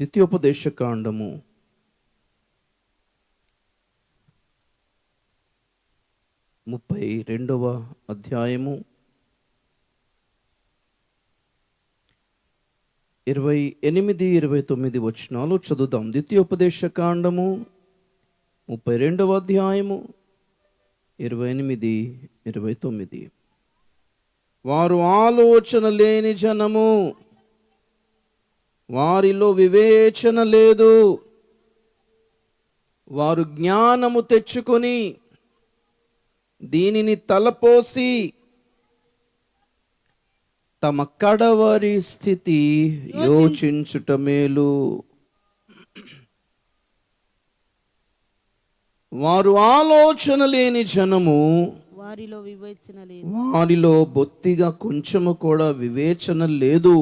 ద్వితీయోపదేశకాండము 32వ అధ్యాయము 28, 29 వచనాలు చదువుదాం. ద్వితీయోపదేశకాండము 32వ అధ్యాయము 28, 29. వారు ఆలోచన లేని జనము, వారిలో వివేచన లేదు. వారు జ్ఞానము తెచ్చుకొని దీనిని తలపోసి తమ కడవరి స్థితి యోచించుట మేలు. వారు ఆలోచన లేని జనము, వారిలో వివేచన లేదు. వారిలో బొత్తిగా కొంచెము కూడా వివేచన లేదు.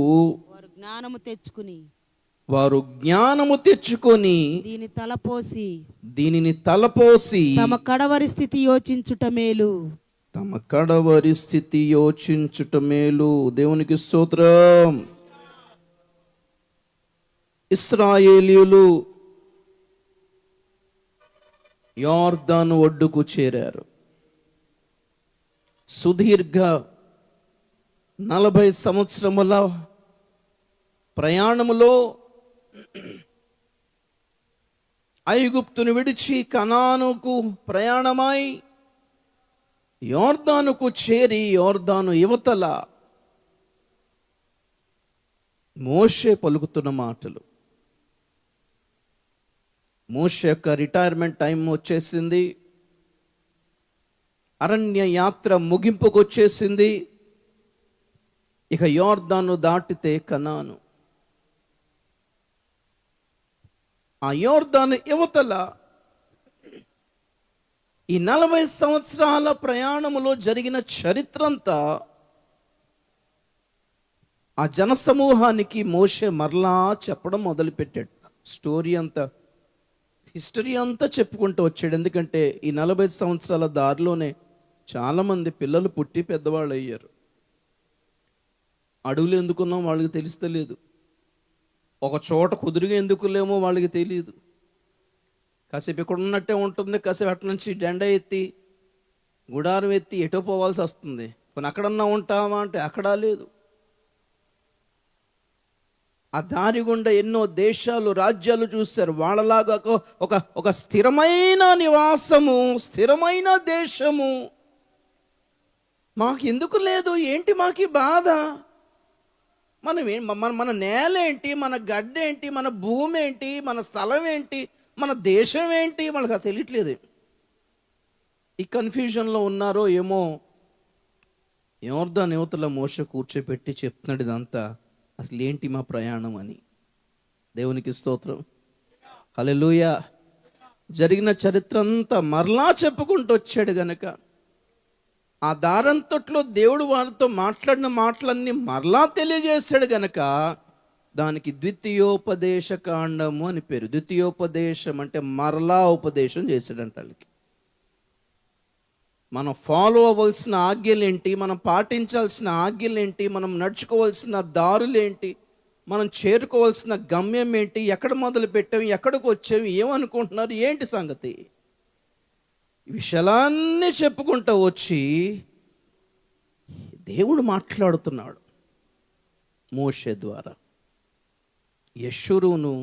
వారు జ్ఞానము తెచ్చుకొని దీనిని తలపోసి తమ కడవరి స్థితి యోచించుట మేలు. తమ కడవరి స్థితి యోచించుట మేలు. దేవునికి స్తోత్రం. ఇశ్రాయేలీయులు యొర్దాను ఒడ్డుకు చేరారు. సుదీర్ఘ 40 సంవత్సరముల ప్రయాణములో ఐగుప్తును విడిచి కనానుకు ప్రయాణమై యొర్దానుకు చేరి, యొర్దాను యువతల మోషే పలుకుతున్న మాటలు. మోషే యొక్క రిటైర్మెంట్ టైం వచ్చేసింది. అరణ్య యాత్ర ముగింపుకు వచ్చేసింది. ఇక యొర్దాను దాటితే కనాను. ఆ యొర్దాను యువతల ఈ 40 సంవత్సరాల ప్రయాణములో జరిగిన చరిత్రంతా ఆ జనసమూహానికి మోషే మరలా చెప్పడం మొదలుపెట్టాడు. స్టోరీ అంతా, హిస్టరీ అంతా చెప్పుకుంటూ వచ్చాడు. ఎందుకంటే ఈ 40 సంవత్సరాల దారిలోనే చాలామంది పిల్లలు పుట్టి పెద్దవాళ్ళు అయ్యారు. అడవులు ఎందుకున్నాం వాళ్ళకి తెలుస్తలేదు. ఒక చోట కుదురుగా ఎందుకు లేమో వాళ్ళకి తెలియదు. కాసేపు ఇక్కడ ఉన్నట్టే ఉంటుంది, కాసేపు అటు నుంచి జెండా ఎత్తి గుడారం ఎత్తి ఎటో పోవాల్సి వస్తుంది. కొన్ని అక్కడన్నా ఉంటామా అంటే అక్కడా లేదు. ఆ దారి గుండా ఎన్నో దేశాలు, రాజ్యాలు చూశారు. వాళ్ళలాగా ఒక స్థిరమైన నివాసము, స్థిరమైన దేశము మాకు ఎందుకు లేదు? ఏంటి మాకు బాధ? మన నేల ఏంటి, మన గడ్డ ఏంటి, మన భూమి ఏంటి, మన స్థలం ఏంటి, మన దేశం ఏంటి, మనకు అది తెలియట్లేదు. ఈ కన్ఫ్యూజన్లో ఉన్నారో ఏమో. యొర్దాను యువతల మోషే కూర్చోపెట్టి చెప్తున్నాడు ఇదంతా, అసలు ఏంటి మా ప్రయాణం అని. దేవునికి స్తోత్రం, హల్లెలూయా. జరిగిన చరిత్ర అంతా మరలా చెప్పుకుంటూ వచ్చాడు గనక ఆ దారంతట్లో దేవుడు వారితో మాట్లాడిన మాటలన్నీ మరలా తెలియజేశాడు గనక దానికి ద్వితీయోపదేశకాండము అని పేరు. ద్వితీయోపదేశం అంటే మరలా ఉపదేశం చేశాడంట వాళ్ళకి. మనం ఫాలో అవ్వాల్సిన ఆజ్ఞలేంటి, మనం పాటించాల్సిన ఆజ్ఞలేంటి, మనం నడుచుకోవాల్సిన దారులేంటి, మనం చేరుకోవాల్సిన గమ్యం ఏంటి, ఎక్కడ మొదలు పెట్టాం, ఎక్కడికి వచ్చాం, ఏమనుకుంటున్నారు, ఏంటి సంగతి, ఈ విషయాలన్నీ చెప్పుకుంటూ వచ్చి దేవుడు మాట్లాడుతున్నాడు మోషే ద్వారా. యెషూరును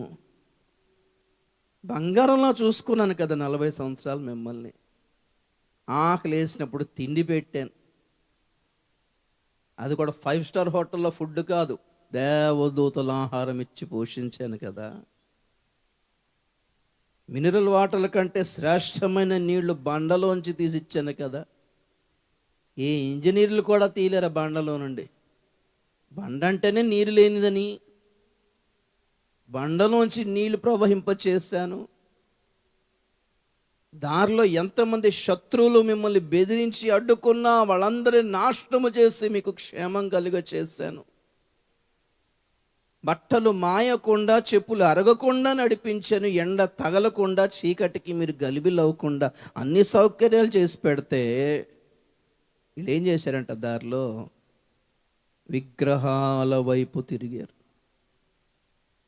బంగారంలో చూసుకున్నాను కదా 40 సంవత్సరాలు మిమ్మల్ని. ఆకలి వేసినప్పుడు తిండి పెట్టాను. అది కూడా 5 స్టార్ హోటల్లో ఫుడ్ కాదు, దేవదూతల ఆహారం ఇచ్చి పోషించాను కదా. మినరల్ వాటర్ల కంటే శ్రేష్టమైన నీళ్లు బండలోంచి తీసిచ్చాను కదా. ఏ ఇంజనీర్లు కూడా తీయలేరు బండలో నుండి. బండ అంటేనే నీరు లేనిదని బండలోంచి నీళ్లు ప్రవహింపచేశాను. దారిలో ఎంతమంది శత్రువులు మిమ్మల్ని బెదిరించి అడ్డుకున్నా వాళ్ళందరినీ నాశనము చేసి మీకు క్షేమం కలుగ చేశాను. బట్టలు మాయకుండా, చెప్పులు అరగకుండా నడిపించాను. ఎండ తగలకుండా, చీకటికి మీరు గలిబిలవ్వకుండా అన్ని సౌకర్యాలు చేసి పెడితే వీళ్ళు ఏం చేశారంట? దారిలో విగ్రహాల వైపు తిరిగారు.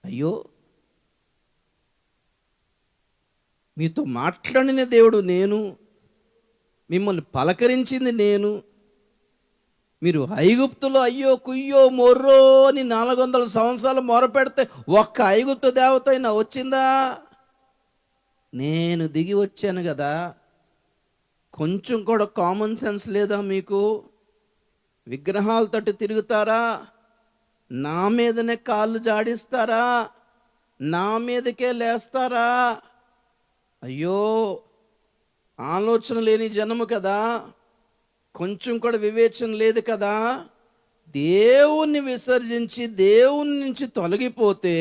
అయ్యో, మీతో మాట్లాడిన దేవుడు నేను, మిమ్మల్ని పలకరించింది నేను. మీరు ఐగుప్తులో అయ్యో కుయ్యో మొర్రో అని 400 సంవత్సరాలు మొరపెడితే ఒక్క ఐగుప్తు దేవత అయినా వచ్చిందా? నేను దిగి వచ్చాను కదా. కొంచెం కూడా కామన్ సెన్స్ లేదా మీకు? విగ్రహాల తట్టు తిరుగుతారా? నా మీదనే కాళ్ళు జాడిస్తారా? నా మీదకే లేస్తారా? అయ్యో, ఆలోచన లేని జనము కదా, కొంచెం కూడా వివేచన లేదు కదా. దేవుణ్ణి విసర్జించి దేవుని నుంచి తొలగిపోతే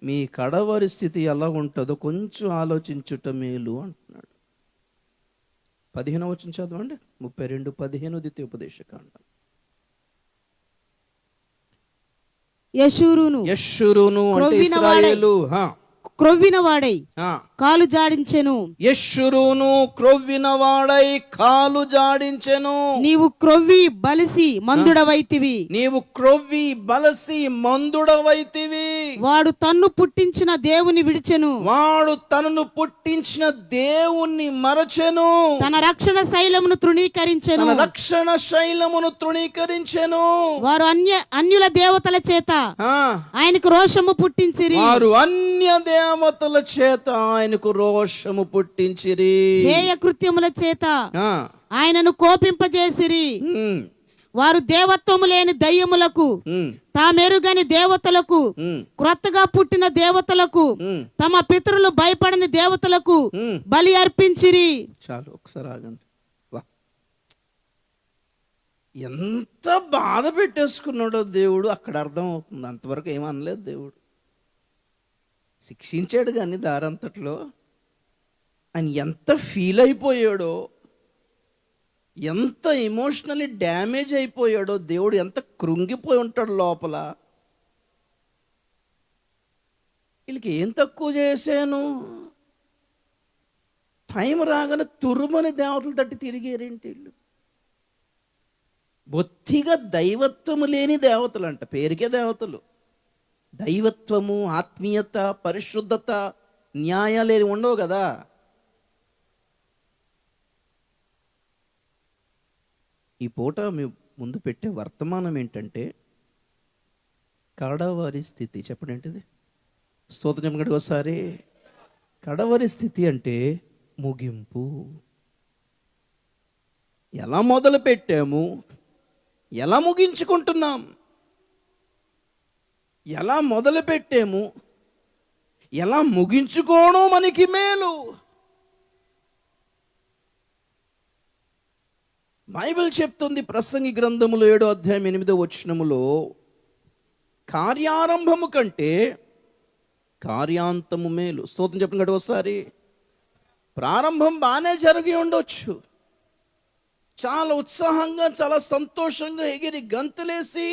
మీ కడవరి స్థితి ఎలా ఉంటుందో కొంచెం ఆలోచించుట మేలు అంటున్నాడు. 15వ వచనం చదవండి. 32:15 ద్వితీయోపదేశకాండం. యెషూరును అంటే ఇశ్రాయేలు క్రొవ్విన వాడై కాలు జాడించెను. యెషూరును క్రొవ్విన వాడై కాలు జాడించెను. నీవు క్రొవ్వి బలిసి మందుడవైతివి. నీవు క్రొవ్వి బలసి మందుడవైతివి. వాడు తన్ను పుట్టించిన దేవుని విడిచెను. వాడు తనను పుట్టించిన దేవుణ్ణి మరచెను. తన రక్షణ శైలమును తృణీకరించెను. తన రక్షణ శైలమును తృణీకరించెను. వారు అన్యుల దేవతల చేత ఆయనకు రోషము పుట్టించిరి. వారు అన్య దేవతల చేత ఆయనకు రోషము పుట్టించిరి. హేయ కృత్యముల చేత ఆయనను కోపింపజేసిరి. వారు దేవత్వము లేని దయ్యములకు, తామెరుగని దేవతలకు, క్రొత్తగా పుట్టిన దేవతలకు, తమ పితరులు భయపడని దేవతలకు బలి అర్పించిరి. చాలు, ఒకసారి ఆగండి. ఎంత బాధ పెట్టేసుకున్నాడో దేవుడు అక్కడ అర్థం అవుతుంది. అంతవరకు ఏమనలేదు దేవుడు. శిక్షించాడు కానీ దారంతట్లో ఆయన ఎంత ఫీల్ అయిపోయాడో, ఎంత ఎమోషనల్లీ డ్యామేజ్ అయిపోయాడో, దేవుడు ఎంత కృంగిపోయి ఉంటాడు లోపల. వీళ్ళకి ఏం తక్కువ చేశాను? టైం రాగానే తురుమని దేవతలు తట్టి తిరిగేరేంటి వీళ్ళు? బొత్తిగా దైవత్వము లేని దేవతలు అంట, పేరుకే దేవతలు. దైవత్వము, ఆత్మీయత, పరిశుద్ధత, న్యాయాలు ఉండవు కదా. ఈ పూట మీ ముందు పెట్టే వర్తమానం ఏంటంటే కడవరి స్థితి. చెప్పండి ఏంటిది? స్తోత్రం చెప్పండి ఒకసారి. కడవరి స్థితి అంటే ముగింపు. ఎలా మొదలు పెట్టాము, ఎలా ముగించుకుంటున్నాం? ఎలా మొదలు పెట్టాము, ఎలా ముగించుకోవడం మనకి మేలు. బైబిల్ చెప్తుంది ప్రసంగి గ్రంథములో 7వ అధ్యాయం 8వ వచనములో, కార్యారంభము కంటే కార్యాంతము మేలు. స్తోత్రం చెప్పండి కదా ఒకసారి. ప్రారంభం బాగానే జరిగి ఉండొచ్చు, చాలా ఉత్సాహంగా, చాలా సంతోషంగా ఎగిరి గంతులేసి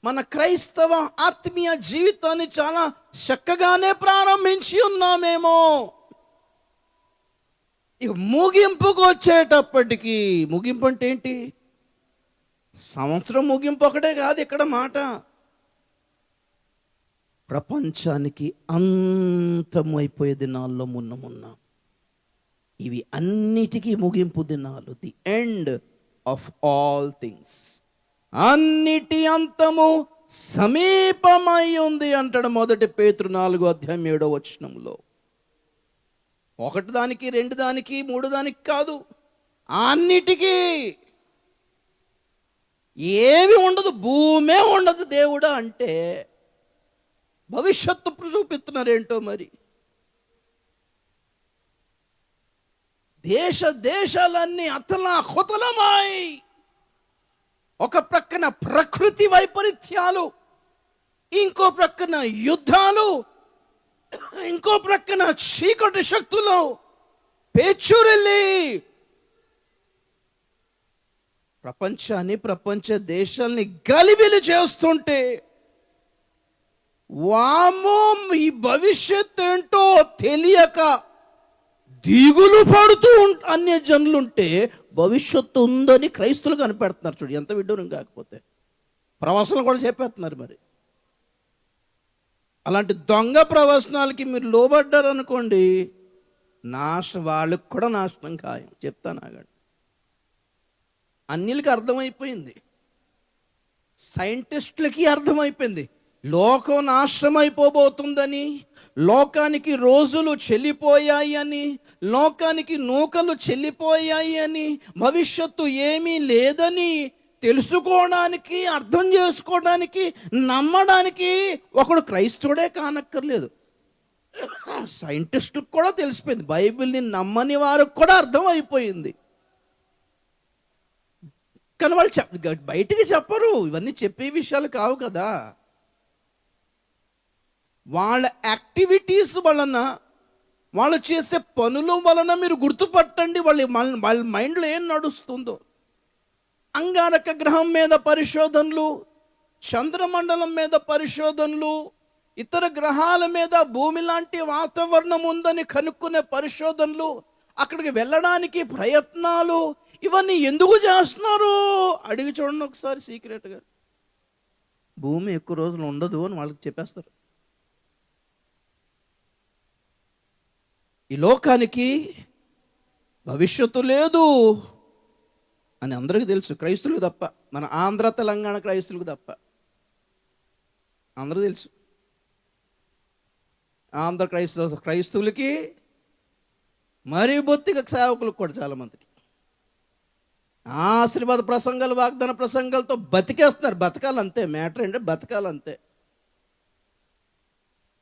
మన క్రైస్తవ ఆత్మీయ జీవితాన్ని చాలా చక్కగానే ప్రారంభించి ఉన్నామేమో. ఇక ముగింపుకు వచ్చేటప్పటికి, ముగింపు అంటే ఏంటి? సంవత్సరం ముగింపు ఒకటే కాదు ఇక్కడ మాట. ప్రపంచానికి అంతము అయిపోయే దినాల్లో మున్న ఇవి అన్నిటికీ ముగింపు దినాలు. The end of all things. అన్నిటి అంతము సమీపమై ఉంది అంటాడు 1 పేతురు 4వ అధ్యాయం 7వ వచనంలో. 1 దానికి, 2 దానికి, 3 దానికి కాదు, అన్నిటికీ. ఏమి ఉండదు, భూమే ఉండదు దేవుడా అంటే భవిష్యత్తు చూపిస్తున్నారేంటో మరి. దేశాలన్నీ అతలాకుతలమై, ఒక ప్రక్కన ప్రకృతి వైపరీత్యాలు, ఇంకో ప్రక్కన యుద్ధాలు, ఇంకో ప్రక్కన చీకటి శక్తులు పేచురెళ్ళి ప్రపంచ దేశాల్ని గలిబిలి చేస్తుంటే, వామో ఈ భవిష్యత్తు ఏంటో తెలియక దిగులు పడుతూ అన్య జనులుంటే భవిష్యత్తు ఉందని క్రైస్తువులు కనిపెడుతున్నారు. చూడు ఎంత విడ్డూరం. కాకపోతే ప్రవాసులను కూడా చెప్పేస్తున్నారు. మరి అలాంటి దొంగ ప్రవచనాలకి మీరు లోబడ్డారు అనుకోండి, వాళ్ళకి కూడా నాశనం ఖాయం. చెప్తాను ఆగండి. అన్నిలకి అర్థమైపోయింది, సైంటిస్టులకి అర్థమైపోయింది, లోకం నాశనం అయిపోబోతుందని, లోకానికి రోజులు చెల్లిపోయాయి అని, లోకానికి నూకలు చెల్లిపోయాయి అని, భవిష్యత్తు ఏమీ లేదని తెలుసుకోవడానికి, అర్థం చేసుకోవడానికి, నమ్మడానికి ఒకడు క్రైస్తవుడే కానక్కర్లేదు, సైంటిస్టులకు కూడా తెలిసిపోయింది. బైబిల్ని నమ్మని వారికి కూడా అర్థం అయిపోయింది. కానీ వాళ్ళు బయటికి చెప్పరు, ఇవన్నీ చెప్పే విషయాలు కావు కదా. వాళ్ళ యాక్టివిటీస్ వలన, వాళ్ళు చేసే పనుల వలన మీరు గుర్తుపట్టండి వాళ్ళ మైండ్లో ఏం నడుస్తుందో. అంగారక గ్రహం మీద పరిశోధనలు, చంద్రమండలం మీద పరిశోధనలు, ఇతర గ్రహాల మీద భూమి లాంటి వాతావరణం ఉందని కనుక్కునే పరిశోధనలు, అక్కడికి వెళ్ళడానికి ప్రయత్నాలు, ఇవన్నీ ఎందుకు చేస్తున్నారు అడిగి చూడండి ఒకసారి సీక్రెట్గా. భూమి ఎక్కువ రోజులు ఉండదు అని వాళ్ళకి చెప్పేస్తారు. ఈ లోకానికి భవిష్యత్తు లేదు అని అందరికీ తెలుసు, క్రైస్తువులకు తప్ప, మన ఆంధ్ర తెలంగాణ క్రైస్తువులకు తప్ప. అందరూ తెలుసు. ఆంధ్ర క్రైస్తవులకి మరీ బొత్తిగా సేవకులకు కూడా చాలామందికి ఆశీర్వాద ప్రసంగాలు, వాగ్దాన ప్రసంగాలతో బతికేస్తున్నారు. బతకాలంతే, మ్యాటర్ అంటే బతకాలంతే.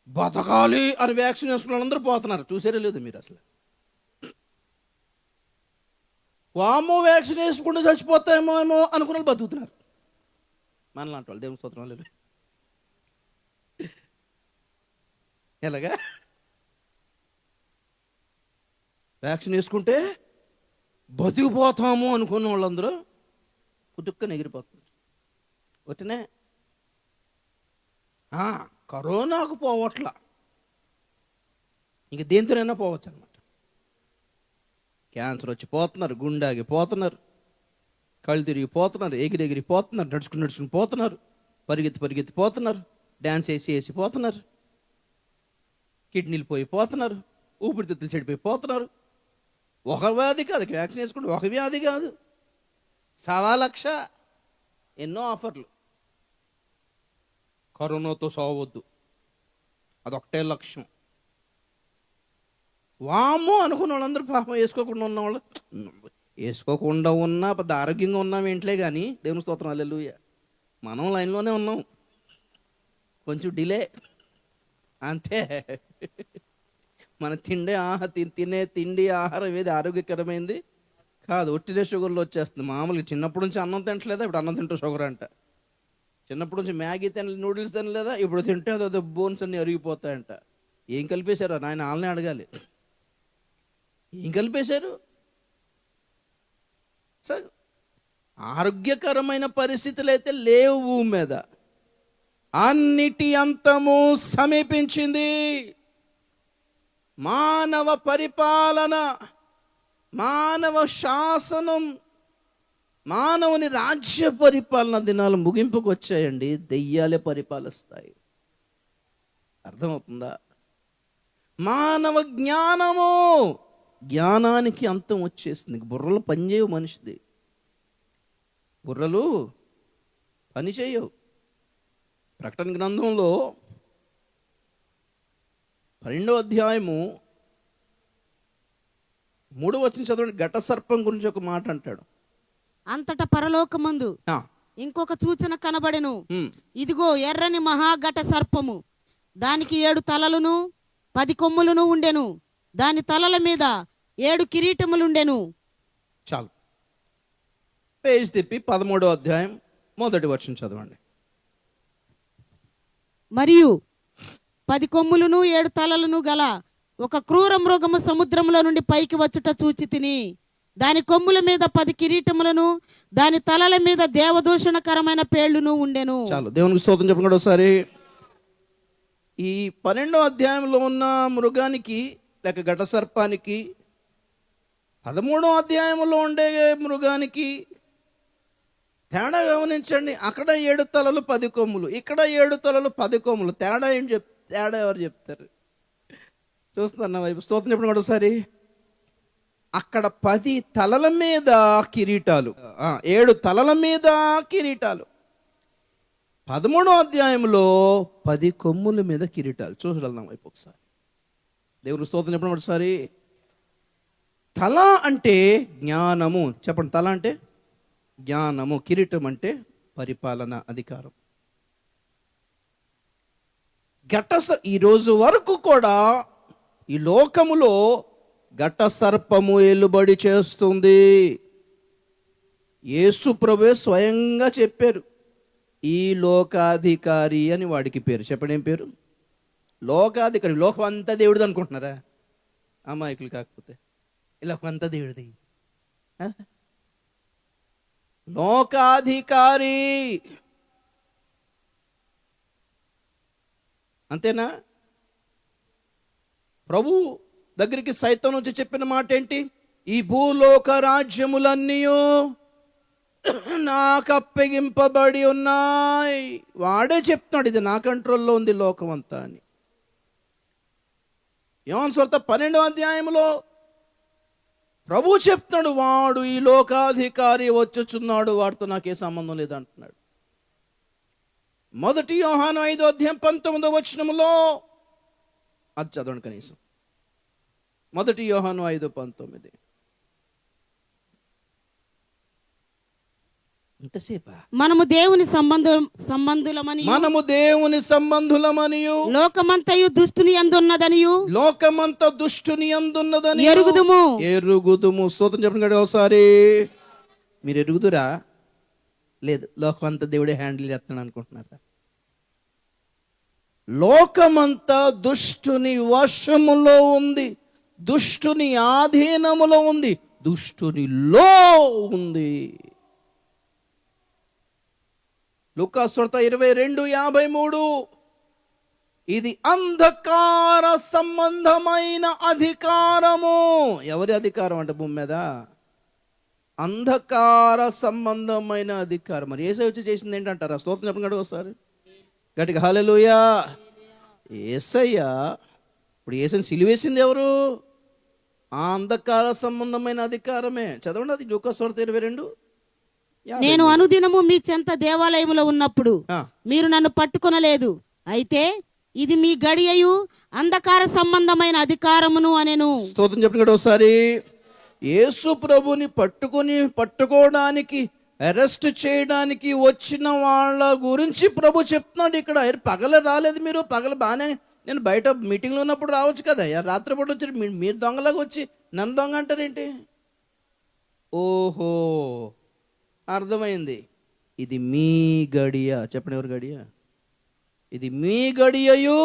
బతకాలి అని వ్యాక్సిన్ వేసుకున్న వాళ్ళందరూ పోతున్నారు, చూసారే లేదు మీరు అసలు. వామో వ్యాక్సిన్ వేసుకుంటూ చచ్చిపోతాయేమో అనుకున్న వాళ్ళు బతుకుతున్నారు, మనలాంటి వాళ్ళు. దేవుని స్తోత్రం. లేదు ఎలాగా వ్యాక్సిన్ వేసుకుంటే బతికిపోతాము అనుకున్న వాళ్ళందరూ పుట్టుక్కని ఎగిరిపోతున్నారు. వచ్చినే కరోనాకు పోవట్లా, ఇంక దేంతోనైనా పోవచ్చు అనమాట. క్యాన్సర్ వచ్చి పోతున్నారు, గుండాగి పోతున్నారు, కళ్ళు తిరిగిపోతున్నారు, ఎగిరి పోతున్నారు, నడుచుకుని పోతున్నారు, పరిగెత్తి పోతున్నారు, డ్యాన్స్ వేసి పోతున్నారు, కిడ్నీలు పోతున్నారు, ఊపిరితిత్తులు చెడిపోయి పోతున్నారు. ఒక వ్యాధి కాదు, వ్యాక్సిన్ వేసుకుంటే ఒక వ్యాధి కాదు, 1,00,000 ఎన్నో ఆఫర్లు. కరోనాతో సావద్దు, అదొకటే లక్ష్యం. వామ్మో అనుకున్న వాళ్ళందరూ పాపం వేసుకోకుండా ఉన్నవాళ్ళు, వేసుకోకుండా ఉన్నా పెద్ద ఆరోగ్యంగా ఉన్నాం ఏంట్లే కానీ, దేవుని స్తోత్రం హల్లెలూయా. మనం లైన్లోనే ఉన్నాం, కొంచెం డిలే అంతే. మన తినే తిండి ఆహారం ఏది ఆరోగ్యకరమైంది కాదు, ఒట్టిదే షుగర్లో వచ్చేస్తుంది. మామూలుగా చిన్నప్పటి నుంచి అన్నం తింటలేదా, ఇప్పుడు అన్నం తింటూ షుగర్ అంట. చిన్నప్పటి నుంచి మ్యాగీ నూడిల్స్ తినలేదా, ఇప్పుడు తింటే అదో బోన్స్ అన్నీ అరిగిపోతాయంట. ఏం కలిపేశారు నాయన, వాళ్ళనే అడగాలి, ఏం కలిపేశారు? సార్, ఆరోగ్యకరమైన పరిస్థితులు అయితే లేవు భూమి మీద. అన్నిటి అంతము సమీపించింది. మానవ పరిపాలన, మానవ శాసనం, మానవుని రాజ్య పరిపాలన దినాలు ముగింపుకు వచ్చాయండి. దెయ్యాలే పరిపాలిస్తాయి. అర్థమవుతుందా? మానవ జ్ఞానానికి అంతం వచ్చేసింది. బుర్రలు పనిచేయవు, మనిషిది బుర్రలు పనిచేయవు. ప్రకటన గ్రంథంలో 12వ అధ్యాయము 3వ వచనం చదవండి. ఘట సర్పం గురించి ఒక మాట అంటాడు. అంతటా పరలోకమందు ఇంకొక సూచన కనబడెను. ఇదిగో ఎర్రని మహాఘట సర్పము, దానికి 7 తలలను 10 కొమ్ములను ఉండెను, దాని తలల మీద 7 కిరీటములుండెను. చాలు, పేజ్ తిప్పి 13వ అధ్యాయం 1వ వచనం చదవండి. మరియు 10 కొమ్ములను 7 తలలను గల ఒక క్రూర మృగము సముద్రంలో నుండి పైకి వచ్చుట చూచి తిని, దాని కొమ్ముల మీద 10 కిరీటములను, దాని తలల మీద దేవదూషణకరమైన పేళ్లును ఉండెను. చాలు, దేవునికి స్తోత్రం చెప్పండి ఒకసారి. ఈ 12వ అధ్యాయంలో ఉన్న మృగానికి లేక ఘట సర్పానికి, 13వ అధ్యాయంలో ఉండే మృగానికి తేడా గమనించండి. అక్కడ 7 తలలు 10 కొమ్ములు, ఇక్కడ 7 తలలు 10 కొమ్ములు. తేడా ఏం తేడా ఎవరు చెప్తారు? చూస్తున్నా వైపు స్తోత్రం చెప్పండి కూడా ఒకసారి. అక్కడ 10 తలల మీద కిరీటాలు, 7 తలల మీద కిరీటాలు. 13వ అధ్యాయంలో 10 కొమ్ముల మీద కిరీటాలు. చూడగలం వైపు ఒకసారి. దేవుని స్తోత్రం చెప్పండి ఒకసారి. తల అంటే జ్ఞానము, చెప్పండి. తల అంటే జ్ఞానము, కిరీటం అంటే పరిపాలన, అధికారం. ఈ రోజు వరకు కూడా ఈ లోకములో ఘట సర్పము ఏలుబడి చేస్తుంది. యేసు ప్రభువే స్వయంగా చెప్పారు, ఈ లోకాధికారి అని వాడికి పేరు. చెప్పండి, ఏం పేరు? లోకాధికారి. లోకం అంతా దేవుడిది అనుకుంటున్నారా? అమాయకులు కాకపోతే. ఈ లోకం అంతా దేవుడిది. లోకాధికారి అంతేనా? ప్రభు దగ్గరికి సైతం నుంచి చెప్పిన మాట ఏంటి? ఈ భూలోక రాజ్యములన్నీ నాకు అప్పగింపబడి ఉన్నాయి. వాడే చెప్తున్నాడు, ఇది నా కంట్రోల్లో ఉంది లోకం అంతా అని. యోహాను సువార్త 12వ అధ్యాయంలో ప్రభు చెప్తున్నాడు, వాడు ఈ లోకాధికారి వచ్చుచున్నాడు, వాడితో నాకే సంబంధం లేదంటున్నాడు. 1 యోహాను 5వ అధ్యాయం 19వ వచనములో అది చదవండి కనీసం. 1 యోహాను 5:19. ఇంతసేపా? మనము దేవుని సంబంధులమనియు లోకమంతయు దుష్టుని యందున్నదనియు ఎరుగుదుము. స్తోత్రం చెప్పండి కదా ఒకసారి. మీరు ఎరుగుదురా? లేదు, లోకమంతా దేవుడే హ్యాండిల్ చేస్తాను అనుకుంటున్నారా? లోకమంతా దుష్టుని వశములో ఉంది, దుష్టుని ఆధీనములో ఉంది, దుష్టునిలో ఉంది. లూకాసు వార్త 22:53. ఇది అంధకార సంబంధమైన అధికారము. ఎవరి అధికారం అంటే భూమి మీద? అంధకార సంబంధమైన అధికారం. మరి యేసు వచ్చి చేసింది ఏంటంటారా? స్తోత్రం చెప్పండి ఒకసారి గట్టిగా. హల్లెలూయా. యేసయ్య. ఇప్పుడు యేసుని సిలువేసింది ఎవరు? ఆ అంధకార సంబంధమైన అధికారమే. చదవండి అది లూకాసు వార్త 22. నేను అనుదినము మీ చెంత దేవాలయములో ఉన్నప్పుడు మీరు నన్ను పట్టుకొనలేదు, అయితే ఇది మీ గడియయు అంధకార సంబంధమైన అధికారమును అనెను. స్తోత్రం చెప్పండి ఒకసారి. యేసు ప్రభుని పట్టుకోవడానికి, అరెస్ట్ చేయడానికి వచ్చిన వాళ్ళ గురించి ప్రభు చెప్తున్నాడు ఇక్కడ. పగల రాలేదు మీరు, పగల బాగానే, నేను బయట మీటింగ్లో ఉన్నప్పుడు రావచ్చు కదా, రాత్రిపూట వచ్చి మీరు దొంగలాగా వచ్చి నన్ను దొంగ అంటారేంటి? ఓహో, అర్థమైంది. ఇది మీ గడియ. చెప్పండి, ఎవరి గడియ? ఇది మీ గడియయు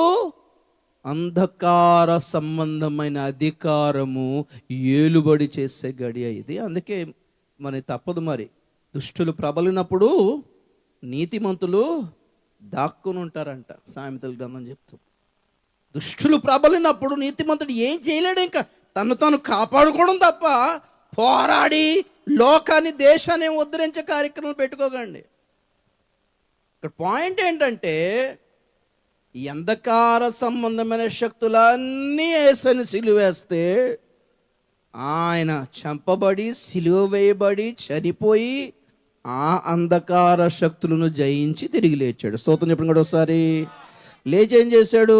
అంధకార సంబంధమైన అధికారము ఏలుబడి చేసే గడియ ఇది. అందుకే మరి తప్పదు. మరి దుష్టులు ప్రబలినప్పుడు నీతిమంతులు దాక్కుని ఉంటారంట, సామెతల గ్రంథం చెప్తుంది. దుష్టులు ప్రబలినప్పుడు నీతిమంతుడు ఏం చేయలేడు, ఇంకా తను తాను కాపాడుకోవడం తప్ప పోరాడి లోకాన్ని, దేశాన్ని ఉద్ధరించే కార్యక్రమం పెట్టుకోకండి. ఇక్కడ పాయింట్ ఏంటంటే, ఈ అంధకార సంబంధమైన శక్తులన్నీ యేసుని సిలువేస్తే ఆయన చంపబడి, సిలువ వేయబడి, చనిపోయి ఆ అంధకార శక్తులను జయించి తిరిగి లేచాడు. స్తోత్రం చెప్పండి కూడా ఒకసారి. లేచి ఏం చేశాడు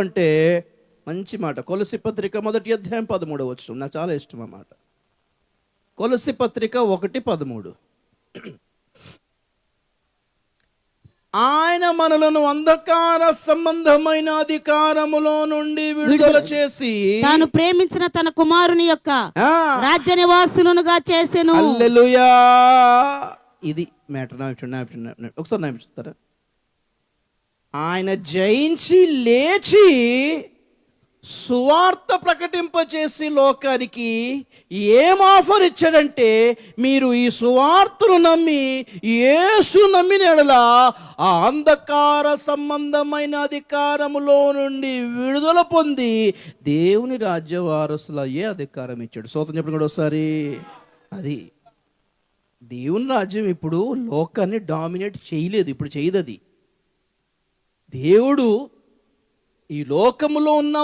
అంటే, మంచి మాట. కొలస్సీ పత్రిక 1వ అధ్యాయం 13వ వచనం నాకు చాలా ఇష్టం ఆ మాట. కొలస్సీ పత్రిక 1:13. ఆయన మనలను అంధకార సంబంధమైన అధికారములో నుండి విడుదల చేసి తాను ప్రేమించిన తన కుమారుని యొక్క రాజ్య నివాసులుగా చేసెను. హల్లెలూయా. ఇది మ్యాటర్. ఒకసారి చూస్తారా? ఆయన జయించి లేచి సువార్త ప్రకటింపచేసి లోకానికి ఏం ఆఫర్ ఇచ్చాడంటే, మీరు ఈ సువార్తను నమ్మి యేసు నమ్మిన యెడల ఆ అంధకార సంబంధమైన అధికారములో నుండి విడుదల పొంది దేవుని రాజ్య వారసులు అయ్యే అధికారం ఇచ్చాడు. స్తోత్రం చెప్పండి కూడా ఒకసారి. అది దేవుని రాజ్యం ఇప్పుడు లోకాన్ని డామినేట్ చేయలేదు, ఇప్పుడు చేయదు. అది దేవుడు ఈ లోకములో ఉన్న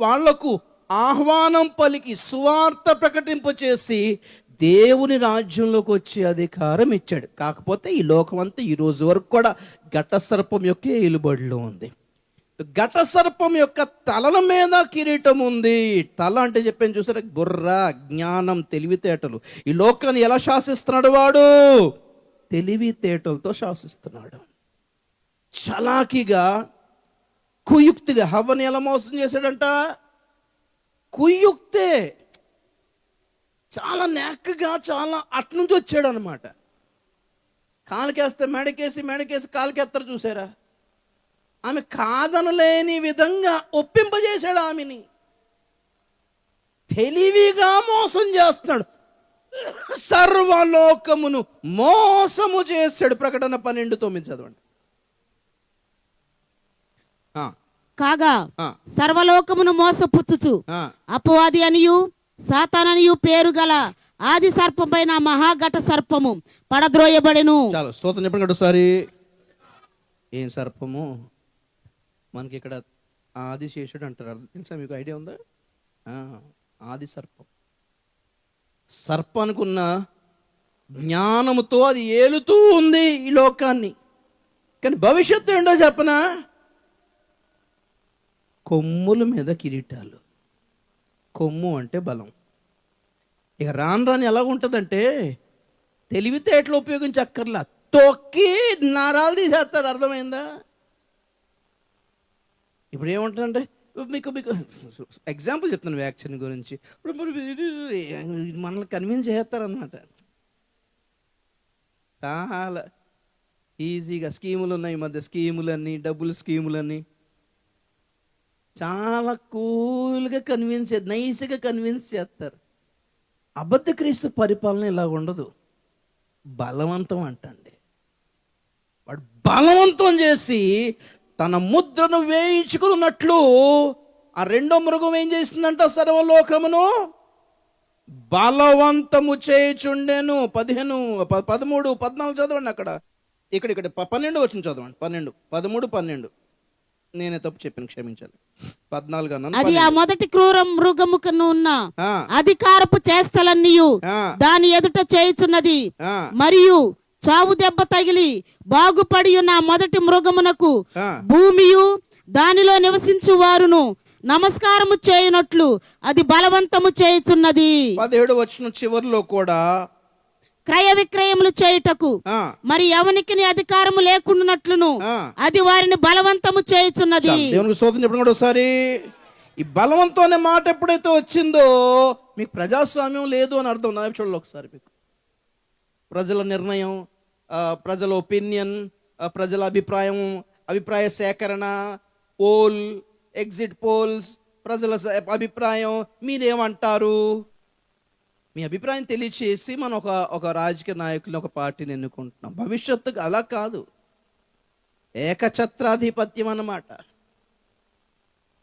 వాళ్లకు ఆహ్వానం పలికి సువార్త ప్రకటింపచేసి దేవుని రాజ్యంలోకి వచ్చే అధికారం ఇచ్చాడు. కాకపోతే ఈ లోకం అంతా ఈ రోజు వరకు కూడా ఘట సర్పం యొక్క ఏలుబడిలో ఉంది. ఘట సర్పం యొక్క తలల మీద కిరీటం ఉంది. తల అంటే చెప్పాను చూసారా, బుర్ర, జ్ఞానం, తెలివితేటలు. ఈ లోకాన్ని ఎలా శాసిస్తున్నాడు వాడు? తెలివితేటలతో శాసిస్తున్నాడు. చలాకీగా, కుయుక్తిగా. హవ్వని ఎలా మోసం చేశాడంట? కుయుక్తే. చాలా నెక్కగా, చాలా అట్నుంచి వచ్చాడు అనమాట. కాలుకేస్తే మెడకేసి కాలుకెత్తరు చూసారా? ఆమె కాదనలేని విధంగా ఒప్పింపజేశాడు ఆమెని. తెలివిగా మోసం చేస్తున్నాడు. సర్వలోకమును మోసము చేశాడు. ప్రకటన 12:9 చదవండి. కాగా సర్వలోకమును మోసపుచ్చుచు అపవాది అనియు సాతాననియు పేరు గల ఆది సర్పం పైన మహాఘట సర్పము పడద్రోయబడెను. చాలు, స్తోత్రం చెప్పండి ఒకసారి. ఏం సర్పము? మనకి ఇక్కడ ఆదిశేషుడు అంటారు. అర్థం తెలుసా మీకు? ఐడియా ఉందా? ఆది సర్పం. సర్పానికి ఉన్న జ్ఞానముతో అది ఏలుతూ ఉంది ఈ లోకాన్ని. కానీ భవిష్యత్తు ఏంటో చెప్పనా? కొమ్ముల మీద కిరీటాలు. కొమ్ము అంటే బలం. ఇక రాను ఎలా ఉంటుందంటే తెలివితేటలు ఉపయోగించక్కర్లా, తొక్కి నరాలు తీసేస్తాడు. అర్థమైందా? ఇప్పుడు ఏముంటుందంటే మీకు ఎగ్జాంపుల్ చెప్తాను వ్యాక్సిన్ గురించి. ఇప్పుడు మనల్ని కన్విన్స్ చేస్తారనమాట. చాలా ఈజీగా స్కీములు ఉన్నాయి ఈ మధ్య. స్కీములన్నీ, డబ్బులు స్కీములన్నీ చాలా కూల్గా నైస్గా కన్విన్స్ చేస్తారు. అబద్ధ క్రీస్తు పరిపాలన ఇలా ఉండదు. బలవంతం అంటండి. వాడు బలవంతం చేసి తన ముద్రను వేయించుకున్నట్లు ఆ రెండో మృగం ఏం చేసిందంట? సర్వలోకమును బలవంతము చేయుచుండెను. 13, 13, 14 చదవండి. అక్కడ ఇక్కడ 12 వచ్చిన చదవండి. 12, 13, 12. నేనే తప్పు చెప్పాను, క్షమించాలి. 14 అన్నాను. అది ఆ మొదటి క్రూర మృగముకను ఉన్న అధికారపు చేష్టలన్నీయు దాని ఎదుట చేయుచున్నది. మరియు చావు దెబ్బ తగిలి బాగుపడి ఉన్న మొదటి మృగమునకు భూమియు దానిలో నివసించు వారును నమస్కారము చేయునట్లు అది బలవంతము చేయుచున్నది. 17 వచ్చిన చివరిలో కూడా క్రయ విక్రయములు చేయుటకు మరి ఎవనికి అధికారము లేకుండానట్లును అది వారిని బలవంతము చేయుచున్నది. దేవునికి స్తోత్రం చెప్పండి ఒకసారి. ఈ బలవంతం అనే మాట ఎప్పుడైతే వచ్చిందో మీకు ప్రజాస్వామ్యం లేదు అని అర్థం. నా చూడాలి ఒకసారి. మీకు ప్రజల నిర్ణయం, ప్రజల ఒపీనియన్, ప్రజల అభిప్రాయ సేకరణ, ఎగ్జిట్ పోల్స్, ప్రజల అభిప్రాయం, మీరేమంటారు? మీ అభిప్రాయం తెలియచేసి మనం ఒక రాజకీయ నాయకుల్ని, ఒక పార్టీని ఎన్నుకుంటున్నాం. భవిష్యత్తుకు అలా కాదు, ఏకఛత్రాధిపత్యం అన్నమాట.